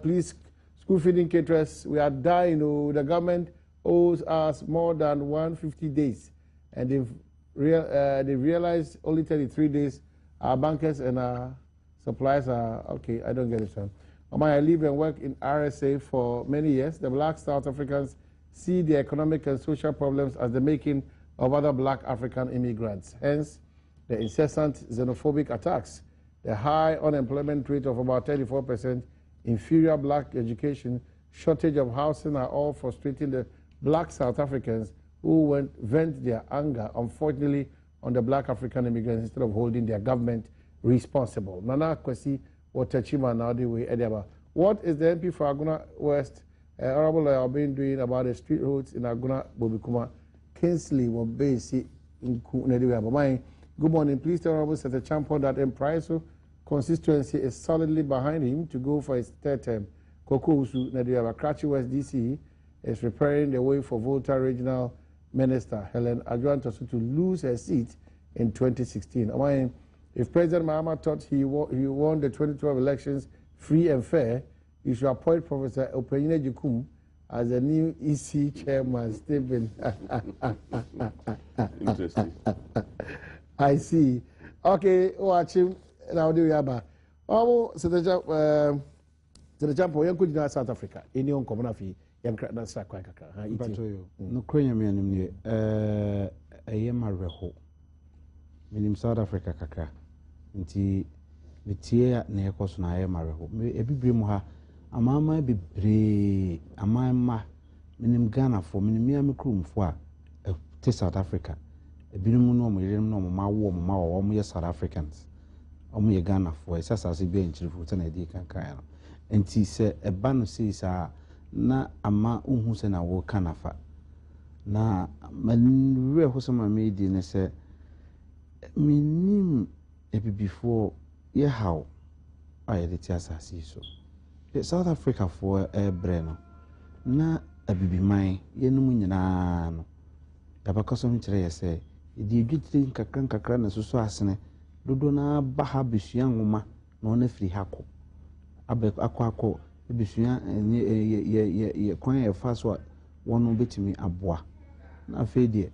Please, school feeding caterers, we are dying. The government owes us more than 150 days. And they've realized only 33 days. Our bankers and our suppliers are, okay, I don't get it, son. I live and work in RSA for many years. The black South Africans see the economic and social problems as the making of other black African immigrants. Hence, the incessant xenophobic attacks, the high unemployment rate of about 34%, inferior black education, shortage of housing are all frustrating the black South Africans who vent their anger, unfortunately, on the black African immigrants instead of holding their government responsible. Nana Kwesi Watachima Nadiwe Edeba. What is the MP for Aguna West, Honorable Albin doing about the street roads in Aguna Bobikuma? Kinsley Wabesi in Nediwe Abamai. Good morning. Please tell Honorable Senator Champon that Empraiso constituency is solidly behind him to go for his third term. Kokosu Nadiaba Krachi West DC is preparing the way for Volta Regional Minister Helen Adjuantosu to lose her seat in 2016. If President Mahama thought he won the 2012 elections free and fair, he should appoint Professor Openyine Jukum as the new EC chairman. Stephen. Interesting. I see. Okay, watch him. Now do we have Senator Champo, you could South Africa. In your common fee, young crack sack. No cranium enemy, a yamareho. Minim South Africa kaka. Nti metie na ekoso na yamareho. Ebibire mu ha amama bibre amama minim Ghana for minim ya mekrum fo a te South Africa. Ebinom no mo yerenom no mo mawo mo mawo mo ye South Africans. Omo ye Ghana for esasase bi enchirifu te na edi kankan no. Enti se eba no sei sa na ama unhu se na wo kanafa. Na manwe ho so ma medi ne se minim before ye how I the asase so. South Africa for breno na abibi man ye no nyina no. Yabakaso no kire ye se di edwitire kakra na soso asene dodo na ba ha besua nwoma na ona firi hako akọ besua ye kwan ye fa so wono betimi aboa na afi de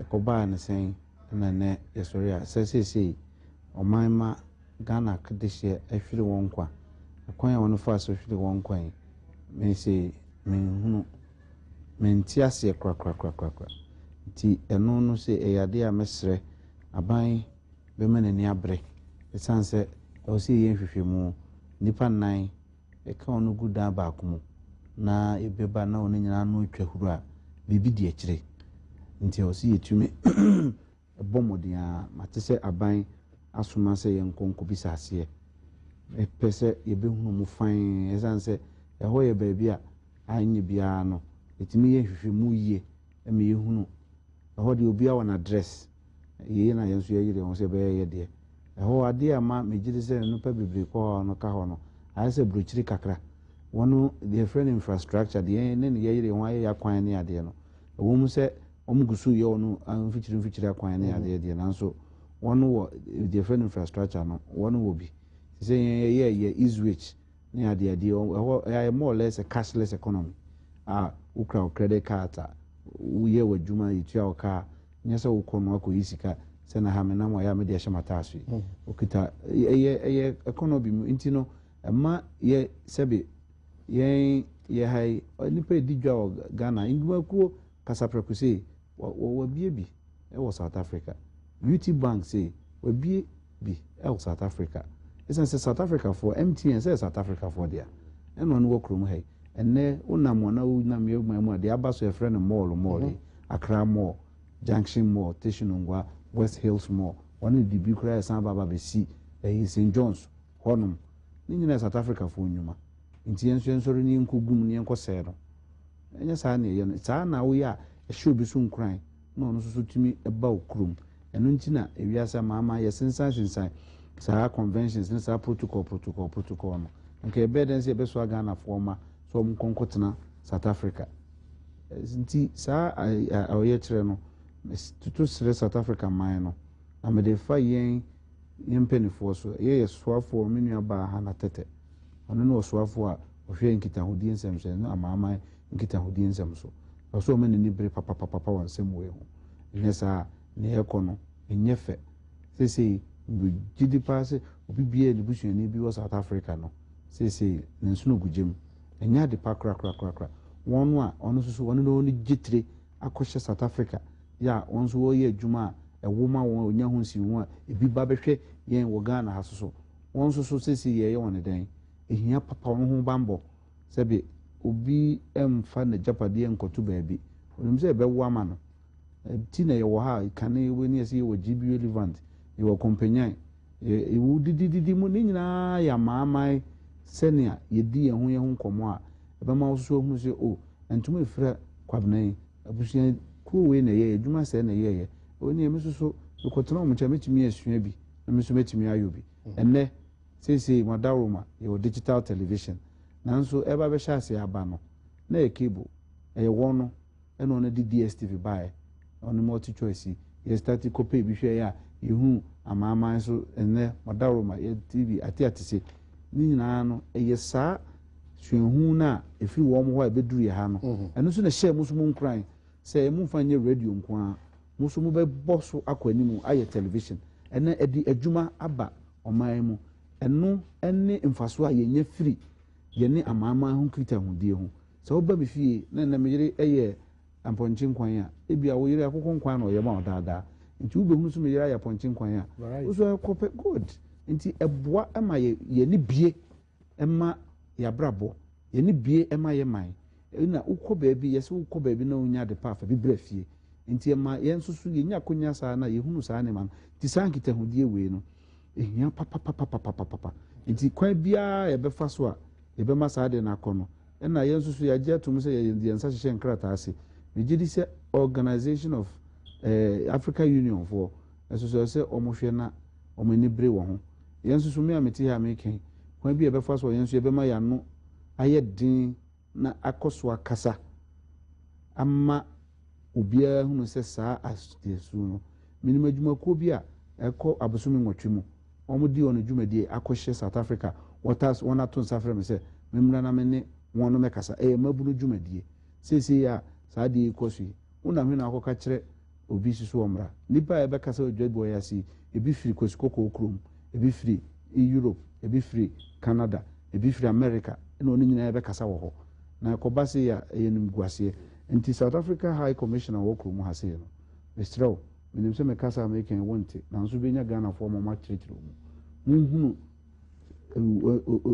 ekoba na sen na ne yesori a sesese omanma Ghana kadehye afiri won kwa kwan ya wono fa so afiri won kwan me se me hunu me ntiase kra ti eno no se eyade a mesre aban be menani abre esanse o se yen hwehwemu nipa nan e ka ono guda ba akumu na ebeba na ono nyina no twahuru a bibi di akire nti o se yetumi bomodia matese aban asoma se yen konko bisase e pese yebehunu mu fan esanse eho ye baabi a anye bia no etimi yen hwehwemu yie eme yehunu eho de obi a wana address ye na yenso yire on se be ye de eho ade ama megire se no pa bibre ko no ka ho no ayese brochiri kakra wono the friend infrastructure de ne ne yire ho aye yakwan ne ade no wo mu se omugusu ye ono amfichiri akwan ne ade de nanso wono wo the friend infrastructure no wono wo bi se ye is rich ne ade eho more or less a cashless economy ukra credit card uye wadwuma yitua oka nyesa ukono akọ yisika se na ha me na mo ya me de hemata aso okita ye economy nti no ma ye sebe ye hai nipa edidwa Ghana ingwakuo kasaprekuse wo bie bi e wo South Africa UT Bank say wo bie bi e wo South Africa esense South Africa for MTN say South Africa for there eno no wo krom hai enne unamo na unam yegmamu de abaso e friend mall Accra Mall, Junction Mall, Teshinongwa, West Hills Mall, one of the big cry San Baba Besi, St. John's, Honum, Nina South Africa for Numa. Intian sorry ni nkugum ni nkosero. Enya saa na ye saa na wo ya e show bi so nkran na ono so tumi eba okrum. Eno ntina ewiasa mama ye sensan saa conventions ni saa protocol no. Nke ebe den se ebe so aga na forma so mkonkotena South Africa. Nti saa aye kire no tutu sire South Africa man no na me de fa yen penifo so ye soafo menu aba ha na tete ono no soafo a ohwe nkita hodi nsem so no amama nkita hodi nsem so me ni bere papa wansem we ho ne saa ne ekono enyefe sese gidi paase obi bia de busuani bi wo South Africa no sese ne nsuno gujem enya de pa kra wonu a ono so wonu no ni gitire akɔhye South Africa ya onso wo ye adwuma a ɛwoma won onya ho si ho a ebi ba behwe yen wo Ghana ha so wonso so sesi ye won den ehia papa won ho bambo sebe obi emfa na japade enkoto baabi onim se ɛbɛwo ama no ti na ye wo ha kane we ni ese ye wo GB relevant ye wo kompanyan ye wo dididi mu ni nyina ya maamai senia ye di ye ho nkomo a ebema wo so hu se o entuma efra kwabnan abusuan kuwe na ye adwuma se na ye oni emi so ukotona mu cha metimi asua bi na me so metimi ayo bi enne sei madaroma your digital television nanso eba be sha ase aba no na e cable e wono eno na di DSTV bae on multi choice ye start copy bi hwe ya yehu amama so enne madaroma ye TV ati se ni nyina no eye saa hwenhu na efi wo mo ho e beduru ye ha no eno so na hye muso mu nkran se mu fanye radio nko muso mu be bosso akwanimu aye television ena edi adwuma aba oman mu eno ene mfaso a yenye free yene amama ho krita hodie ho se oba me fie na meyire eye amponchi nkwan a ebia wo yire akokon nkwan na oyema odaada nti ubehunu so meyire aya ponchi nkwan a so kope good nti eboa ema ye ni bie ema ya brabo ye ni bie ema ye man na ukọ baabi yesi ukọ baabi na onya de pa fa bi brafie nti ema ye nsusu ye nya konya saa na ye hunu saa ne man ti sankita hodie we no ehia papa nti kwan bia ye befa so a ye be ma saa de na akọ na ye nsusu ya je atum se ye nsa hye nkrata ase megidi se Organization of Africa Union for nsusu se omohwe na omani bre wo ho ye nsusu me ameti ha meken kwan bia ye befa so ye nsusu ye be ma ya no aye din na akoso akasa amma obia hunu se saa astesu no minima dwumakuo bi a ekọ abosome nwotwe mu di ono dwumadie akohye South Africa watas wona to nsafre me se memra na me ne wono mekasa mabunu dwumadie sesi ya saa de ikosu una hwe na akoka kire obi siso omra nipa e bekasa odwabo ya si ebi firi kosikoko okrom ebi firi Europe ebi firi Canada ebi firi America na oni nyina e bekasa wo ho na kobase ya yenum guase nti South Africa High Commissioner wo krom ha se no Mr. Minim se mekasa American wonte na nso benya Ghana for mama treatro mu hunu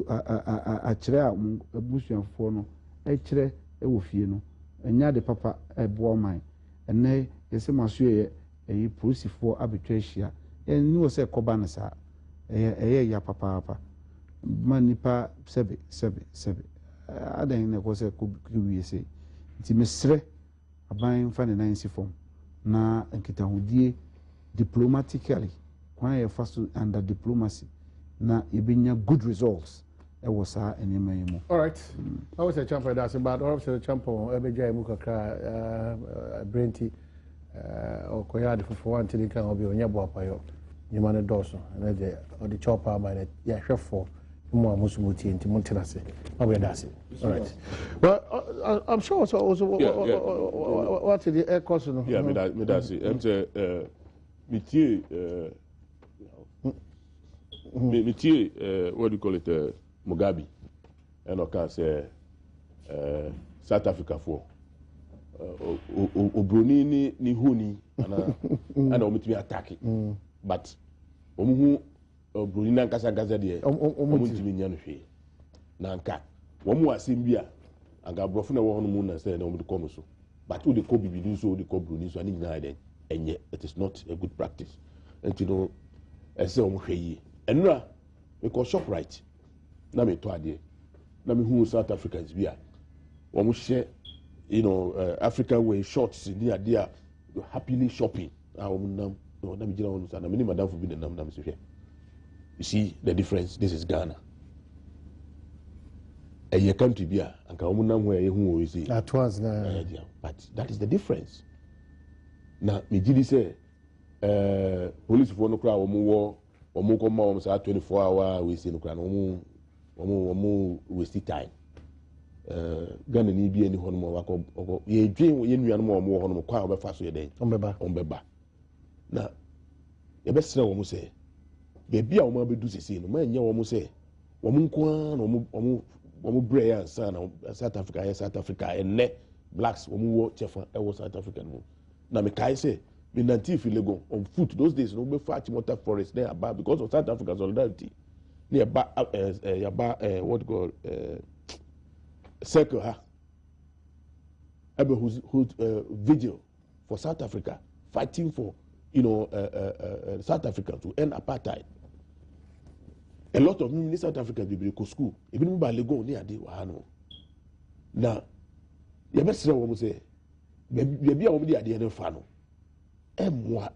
a kire a abusuafo no e kire e wo fie no enya de papa e bo man enne yese maso ye e polisifo abetwa hia eni wo se koba na sa ya papa manipa sebe adan ne ko se ko wiese nti mesre aban fa ne nansi fom na nkitahudie diplomatically kwan ye fast under diplomacy na ibinya good results e was enema yemu. All right. I was a champion that's about all of the champion ebeja emu kakra Brenti or koyade for one till kan obi onya bo apayo nyima ne doso na je or the chopper man ya hwefo mo amusubuti enti montenase obi dase. All right. Well, I'm sure also what the air course no. Yeah, me that say what do you call it Mugabe and okay say South Africa for obroni ni huni ana omitimi attack but omuhu obroni na nkasa de omitimi nya no hwe na nka womu asembia anga brofo na wo hono mu na say na omude kom so but wo de ko bibidu so de ko broni so ani nyina den enye it is not a good practice and you know ese omuhwe yi enura because shop right na me to ade na me hu South Africans bia wo mu share African way shorts in the idea you happily shopping no na me jira wonu sa na me ni madam for bi de nam na me se hwe you see the difference. This is Ghana a country bia anka wo mu nam ho e hu o see at once na but that is the difference na me jiri say police for no kra wo mu ko ma wo sa 24 hour we see no kra no wo mu waste time Ghana ni bi ani hono mo wako ye dwen ye nua no mo hono mo kwa obefa so ye den ombeba na ye be sere wo mu se be bia wo ma bedu sese no ma nya wo mu se wo mu nko na wo mu bre ya sa na South Africa enne blacks wo mu wo chefa e wo South Africa no na me kai se me native Lagos on foot those days no be fat motor forest there about because of South Africa solidarity near what call circle ha ebe who's vigil for South Africa fighting for South Africa to end apartheid. A lot of me in South Africa be go school even by Lagos ni ade wa no na ye be sere wo mo say be bia wo mo di ade no fa no emwa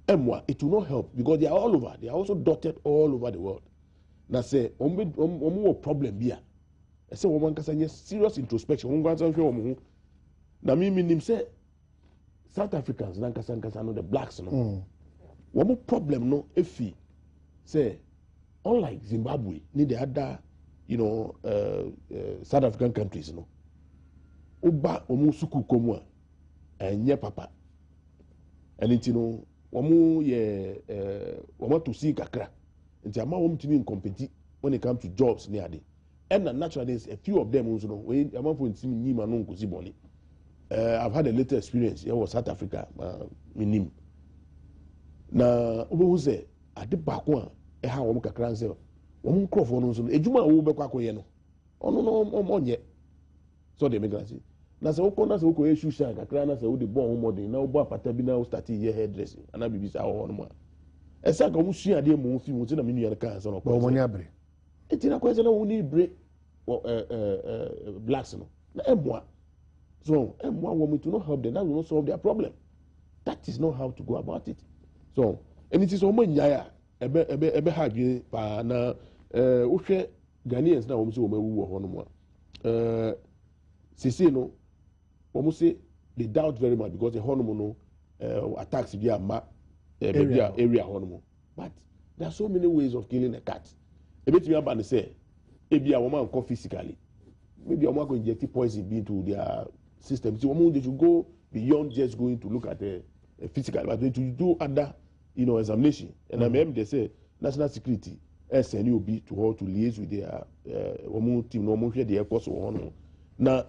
it will not help because they are all over. They are also dotted all over the world. Now say, more problem here. I say, woman can serious introspection. Now me say South Africans, the blacks, no. One more problem, no. If he say, unlike Zimbabwe, need the other, South African countries, no. Oba omusuku komwa, nye papa, and it wamu to see kakra. Nti ama wom timi compete when it comes to jobs near day. And naturally, a few of them also know when ama for ntimi nyima no nkosi boni. I've had a little experience here was South Africa, minim. Na obo say ade baako a ha wom kakra nse wom krofo no so ejuma wo bekwa koye no. Ono no onye. So they make us see. Na se woko na se woko issue shan kakra na se wo de bon ho modern na wo bo apata bi na wo start here hairdressing. Ana bibi sa ho no ma. Esa ka wo sua de mo fi mo ti na me nua ka so no ko. Mo ni abre. Eti na kwese na wo ni bre blacks no. Na emwa. So emwa wo to not help them, that will not solve their problem. That is not how to go about it. So and it is o man ya ebe ha dwe pa na wo hwe Ghanaians na wo so wo mawu wo ho no mo. Sisi no wo say they doubt very much because the hono no attacks bi ama area hono. But there are so many ways of killing a cat. Ebetimi aba ne say ebia wo man ko physically. Maybe I'm going to inject poison into their system. So they should go beyond just going to look at the physical, but to do other, examination. And I remember they say national security SNUB to how to liaise with their team. No more the airports or no. Now,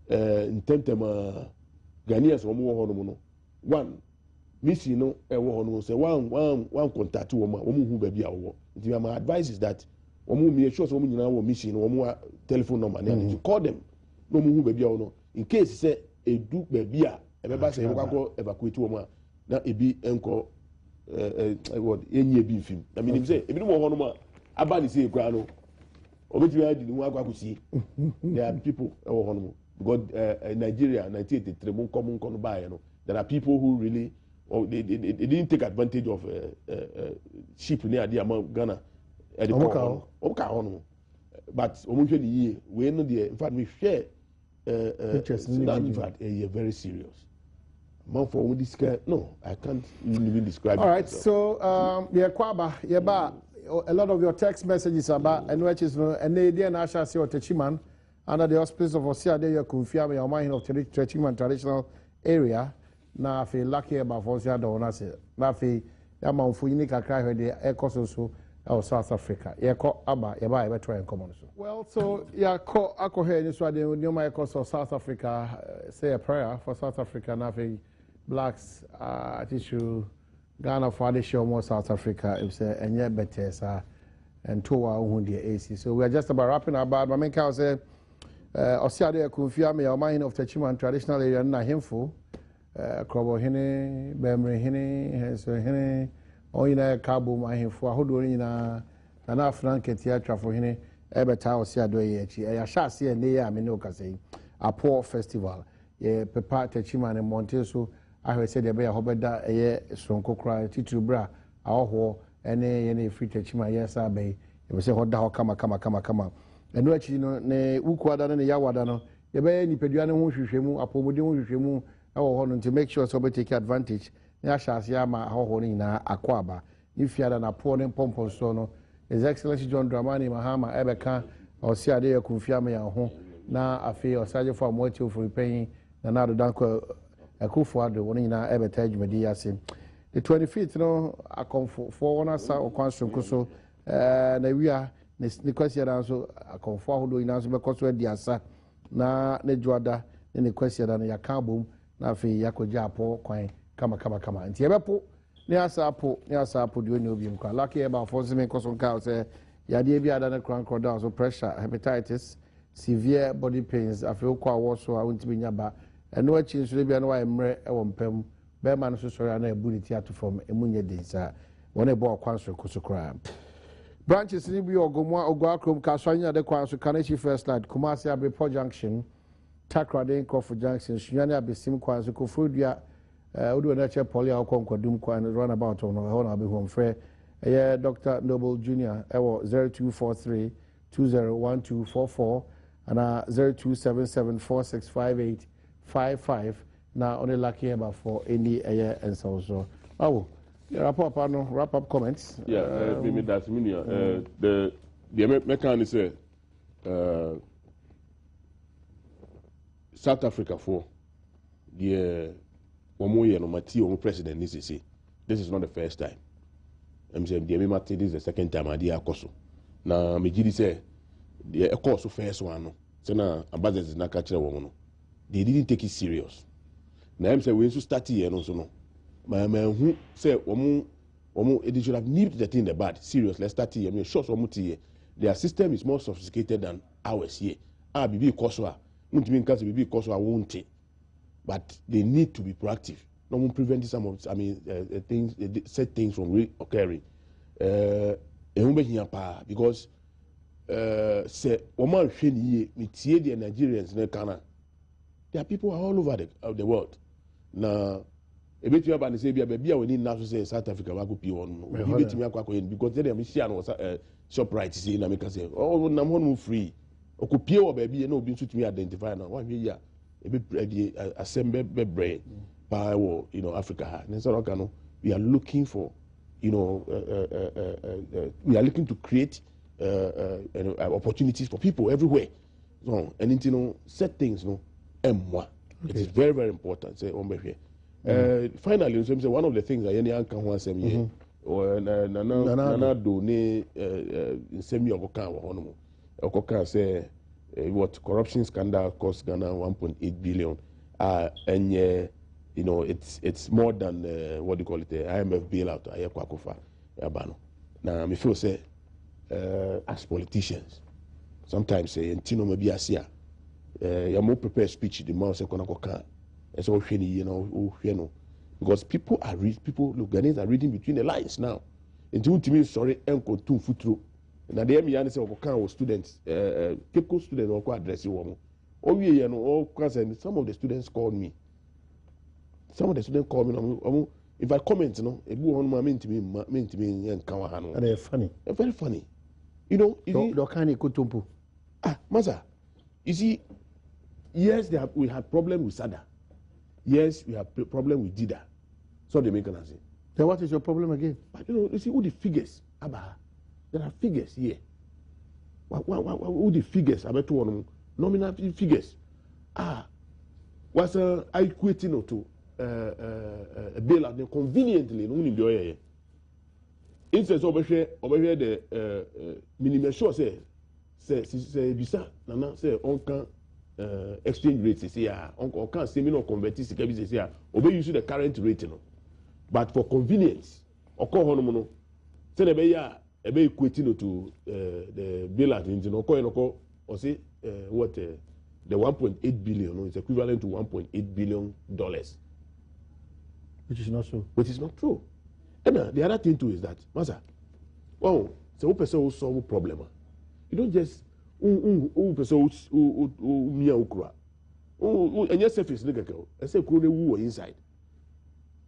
in terms of Ghanaians or more one mission no say one contact to woman who baby our. My advice is that make sure someone you mission or telephone number and you call them no mu baby or in case say a do baby everybody say go evacuate woman na ebi enko what enye bi film I mean say ebi no ho no aba ni say kra no obetimi adi ni akwa kusi there are people ho no because Nigeria 1983 mun come no buy no there are people who really they didn't take advantage of sheep near the Ghana. But we know the in fact we share that very serious. Man for this guy, no, I can't even describe it. All right, so Kwaba, a lot of your text messages about and which is and they and Asha say Techiman under the auspices of Osia de Yakunfia, your mind of Techiman traditional area. Now I feel lucky about Osia Dona say. Now I Yama Fuinika cry the echoes so. South Africa. Try and come on. Well, so ako here so the new my course of South Africa say a prayer for South Africa and blacks tissue Ghana for the show more South Africa if say enye better and to our the AC. So we are just about wrapping up but my can say Osiade Kunfia me mind of Techiman traditional area na himfo Krobo hene Bemre hene so hene oyina kabo mahemfo ahodo nyina na Frank theatre for hene ebeta Osiado ye echi ya shase e ne ya me ne okasei Apo festival ye pepa Techiman and Monteso ahwe se de be ya hobeda eye sonko kra titubra ahoho ene ye ne free Techiman ye sa be ye se hoda ho kama eno echi no ne ukwada ne yawada no ye be nipadua ne ho hwehwemu apomode ho hwehwemu ewo ho no to make sure so be take advantage ya shase ama ahoho ni na akwaba if you na po ne pompon so no His Excellency John Dramani Mahama ebeka Osiade Yakunfia me ya ho na afi osaje for amoti for paying na na do danko akufo ado woni na ebeta adwumadi ase the 25th no akonfo wona sa okwanso nkoso na wia ne kwasi da so akonfo ahodo ina so bekoso adi asa na ne juada ne kwasi da na yakabom na afi yakoja apo kwan kama nti ebepo ne asapo de oni obi mkwa lucky about force me koso nka say yade bi ada na crank down so pressure hepatitis severe body pains afi kwa wo so a wonti binya ba eno achi nso bia na wa emre ewo mpam be ma no so sori na ebu ti ato from emunye dinsa wona ebo kwanso koso kra branches ni bi ogomwa ogwakrom kaswanya de kwanso Kanachi first light Kumasi Abepo junction Takrade Kofu junction Sunyani Abesim kwanso Kofodua we do a nature poly alcohol kwadum kwan run about on a be home fair. Dr. Noble Jr. 0243 201244 and 0277465855. Now only lucky about for any and so. Oh, wrap up comments. Yeah, maybe that's meaning. The mechanic say South Africa for the Mati president needs to say this is not the first time. I'm saying the Mati this is the second time I did a course. Now me say the course first one. So now ambassadors is not catching woman. They didn't take it serious. Now I'm saying we should start here and also no. My man who say they should have nipped the thing in the bud. Serious, let's start here. I mean, sure, their system is more sophisticated than ours here. Bibi Koswa, Bibi Koswa won't it. But they need to be proactive. No one prevent some of things, set things from occurring. Because say Oman Sheni, me tie the Nigerians in Ghana. There are people all over the world. Now, a bit you have say baby we need now to say South Africa wa go pi on. Because they am share no shop right say na make say oh na mo free. Okupie o baby no obi to me identify now. One here e be assemble bread by Africa. We are looking for we are looking to create opportunities for people everywhere. So and set things M1. It is very, very important. Say finally, one of the things that any uncle wants to say, or Nana do ne semi Okoka say what corruption scandal cost Ghana 1.8 billion. And it's more than what do you call it, the IMF bailout. Now, me feel say as politicians, sometimes say Ntino maybe asia. You're more prepared speech the mouse can. And so because people look, Ghanaians are reading between the lines now. And to me, sorry, uncle two foot through. And the ME say of students, people students or quite addressing woman. Oh yeah, all and some of the students called me. Some of the students call me. If I comment, a boy on my mean to me and Kawahano. And they're funny. They're very funny. Masa, you see. Yes, we have problem with SADA. Yes, we have problem with DIDA. So they make an answer. Then what is your problem again? But you see, who the figures? There are figures here. Who the figures? I bet one nominal figures. Was I quitting to a bailout conveniently? No need to instance over here the minimum sure say bisa nana say on can. Exchange rate is here. On can't say me no convert this is here. Obey use the current rate, But for convenience, no. Say the be equating to the bailout engine or say what the 1.8 billion is equivalent to 1.8 billion dollars, which is not so. Which is not true. And the other thing too is that, Masa, so who person will solve a problem. You don't just person mia ukura and your surface nigga I say kuro wu inside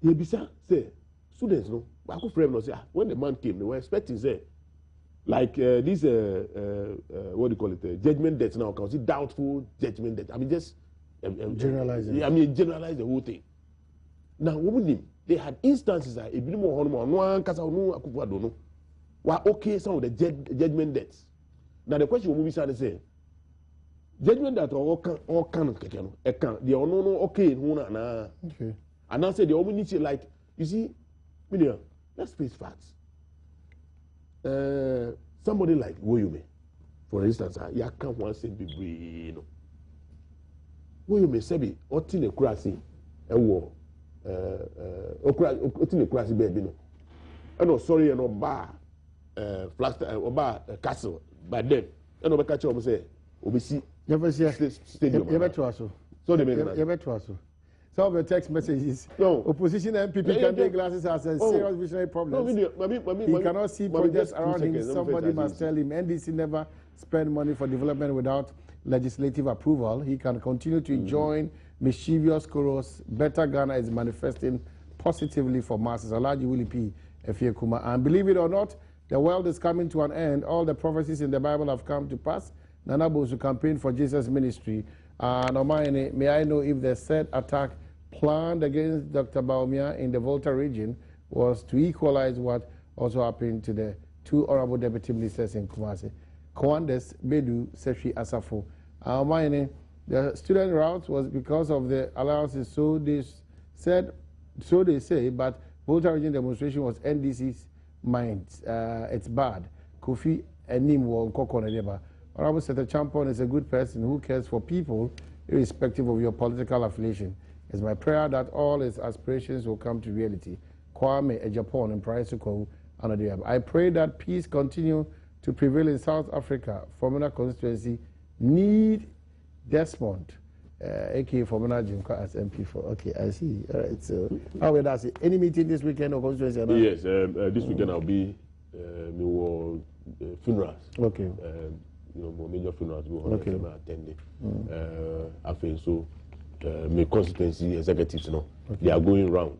you bisa say students no back frame no say when the man came they were expecting say like this what do you call it judgment debt now can see doubtful judgment debt. I mean just generalizing. I mean generalize the whole thing. Now they had instances that ebi mo hono no an kasa no akufo ado no wa okay some of the judgment debts. Now the question we start to say, judgment that all can the no okay na okay. And now say the only need like you see, let's face facts. Somebody like Bawumia, for instance, ya can't want to be Bawumia sebi otin ekurasi ewo otin ekurasi baby no. No sorry no bar flaster or castle. But then, I know catch up say, obviously, never see stadium. You better also. So they make it. You better also. Some of the text messages. No. Opposition MPP can take glasses as a serious visionary problem. He cannot see projects around him. Somebody must tell him. NDC never spend money for development without legislative approval. He can continue to join mischievous chorus. Better Ghana is manifesting positively for masses. Alaji Willie P. Efiekuma. And believe it or not, the world is coming to an end. All the prophecies in the Bible have come to pass. Nana Bosu campaign for Jesus ministry. May I know if the said attack planned against Dr. Bawumia in the Volta region was to equalize what also happened to the two honorable deputy ministers in Kumasi? Kwandes Bedu Sefi Asafo. The student route was because of the allowances, so they say, but Volta region demonstration was NDC's mind. It's bad. Kofi Enim wo Nkoko Nedeba. Honorable Senator Champon is a good person who cares for people irrespective of your political affiliation. It's my prayer that all his aspirations will come to reality. Kwame Ejapon and Praisuko Anadiyab. I pray that peace continue to prevail in South Africa. Formula constituency need Desmond, aka Formula Jimka as MP4. Okay, I see. All right, so how will that say? Any meeting this weekend or constituency? Or yes, this weekend I'll be funerals. Okay. More major funerals we attending. I feel so. My constituency executives, they are going round.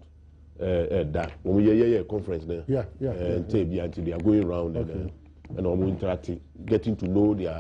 That when we hear a conference there, yeah. and they are going round and interacting, getting to know their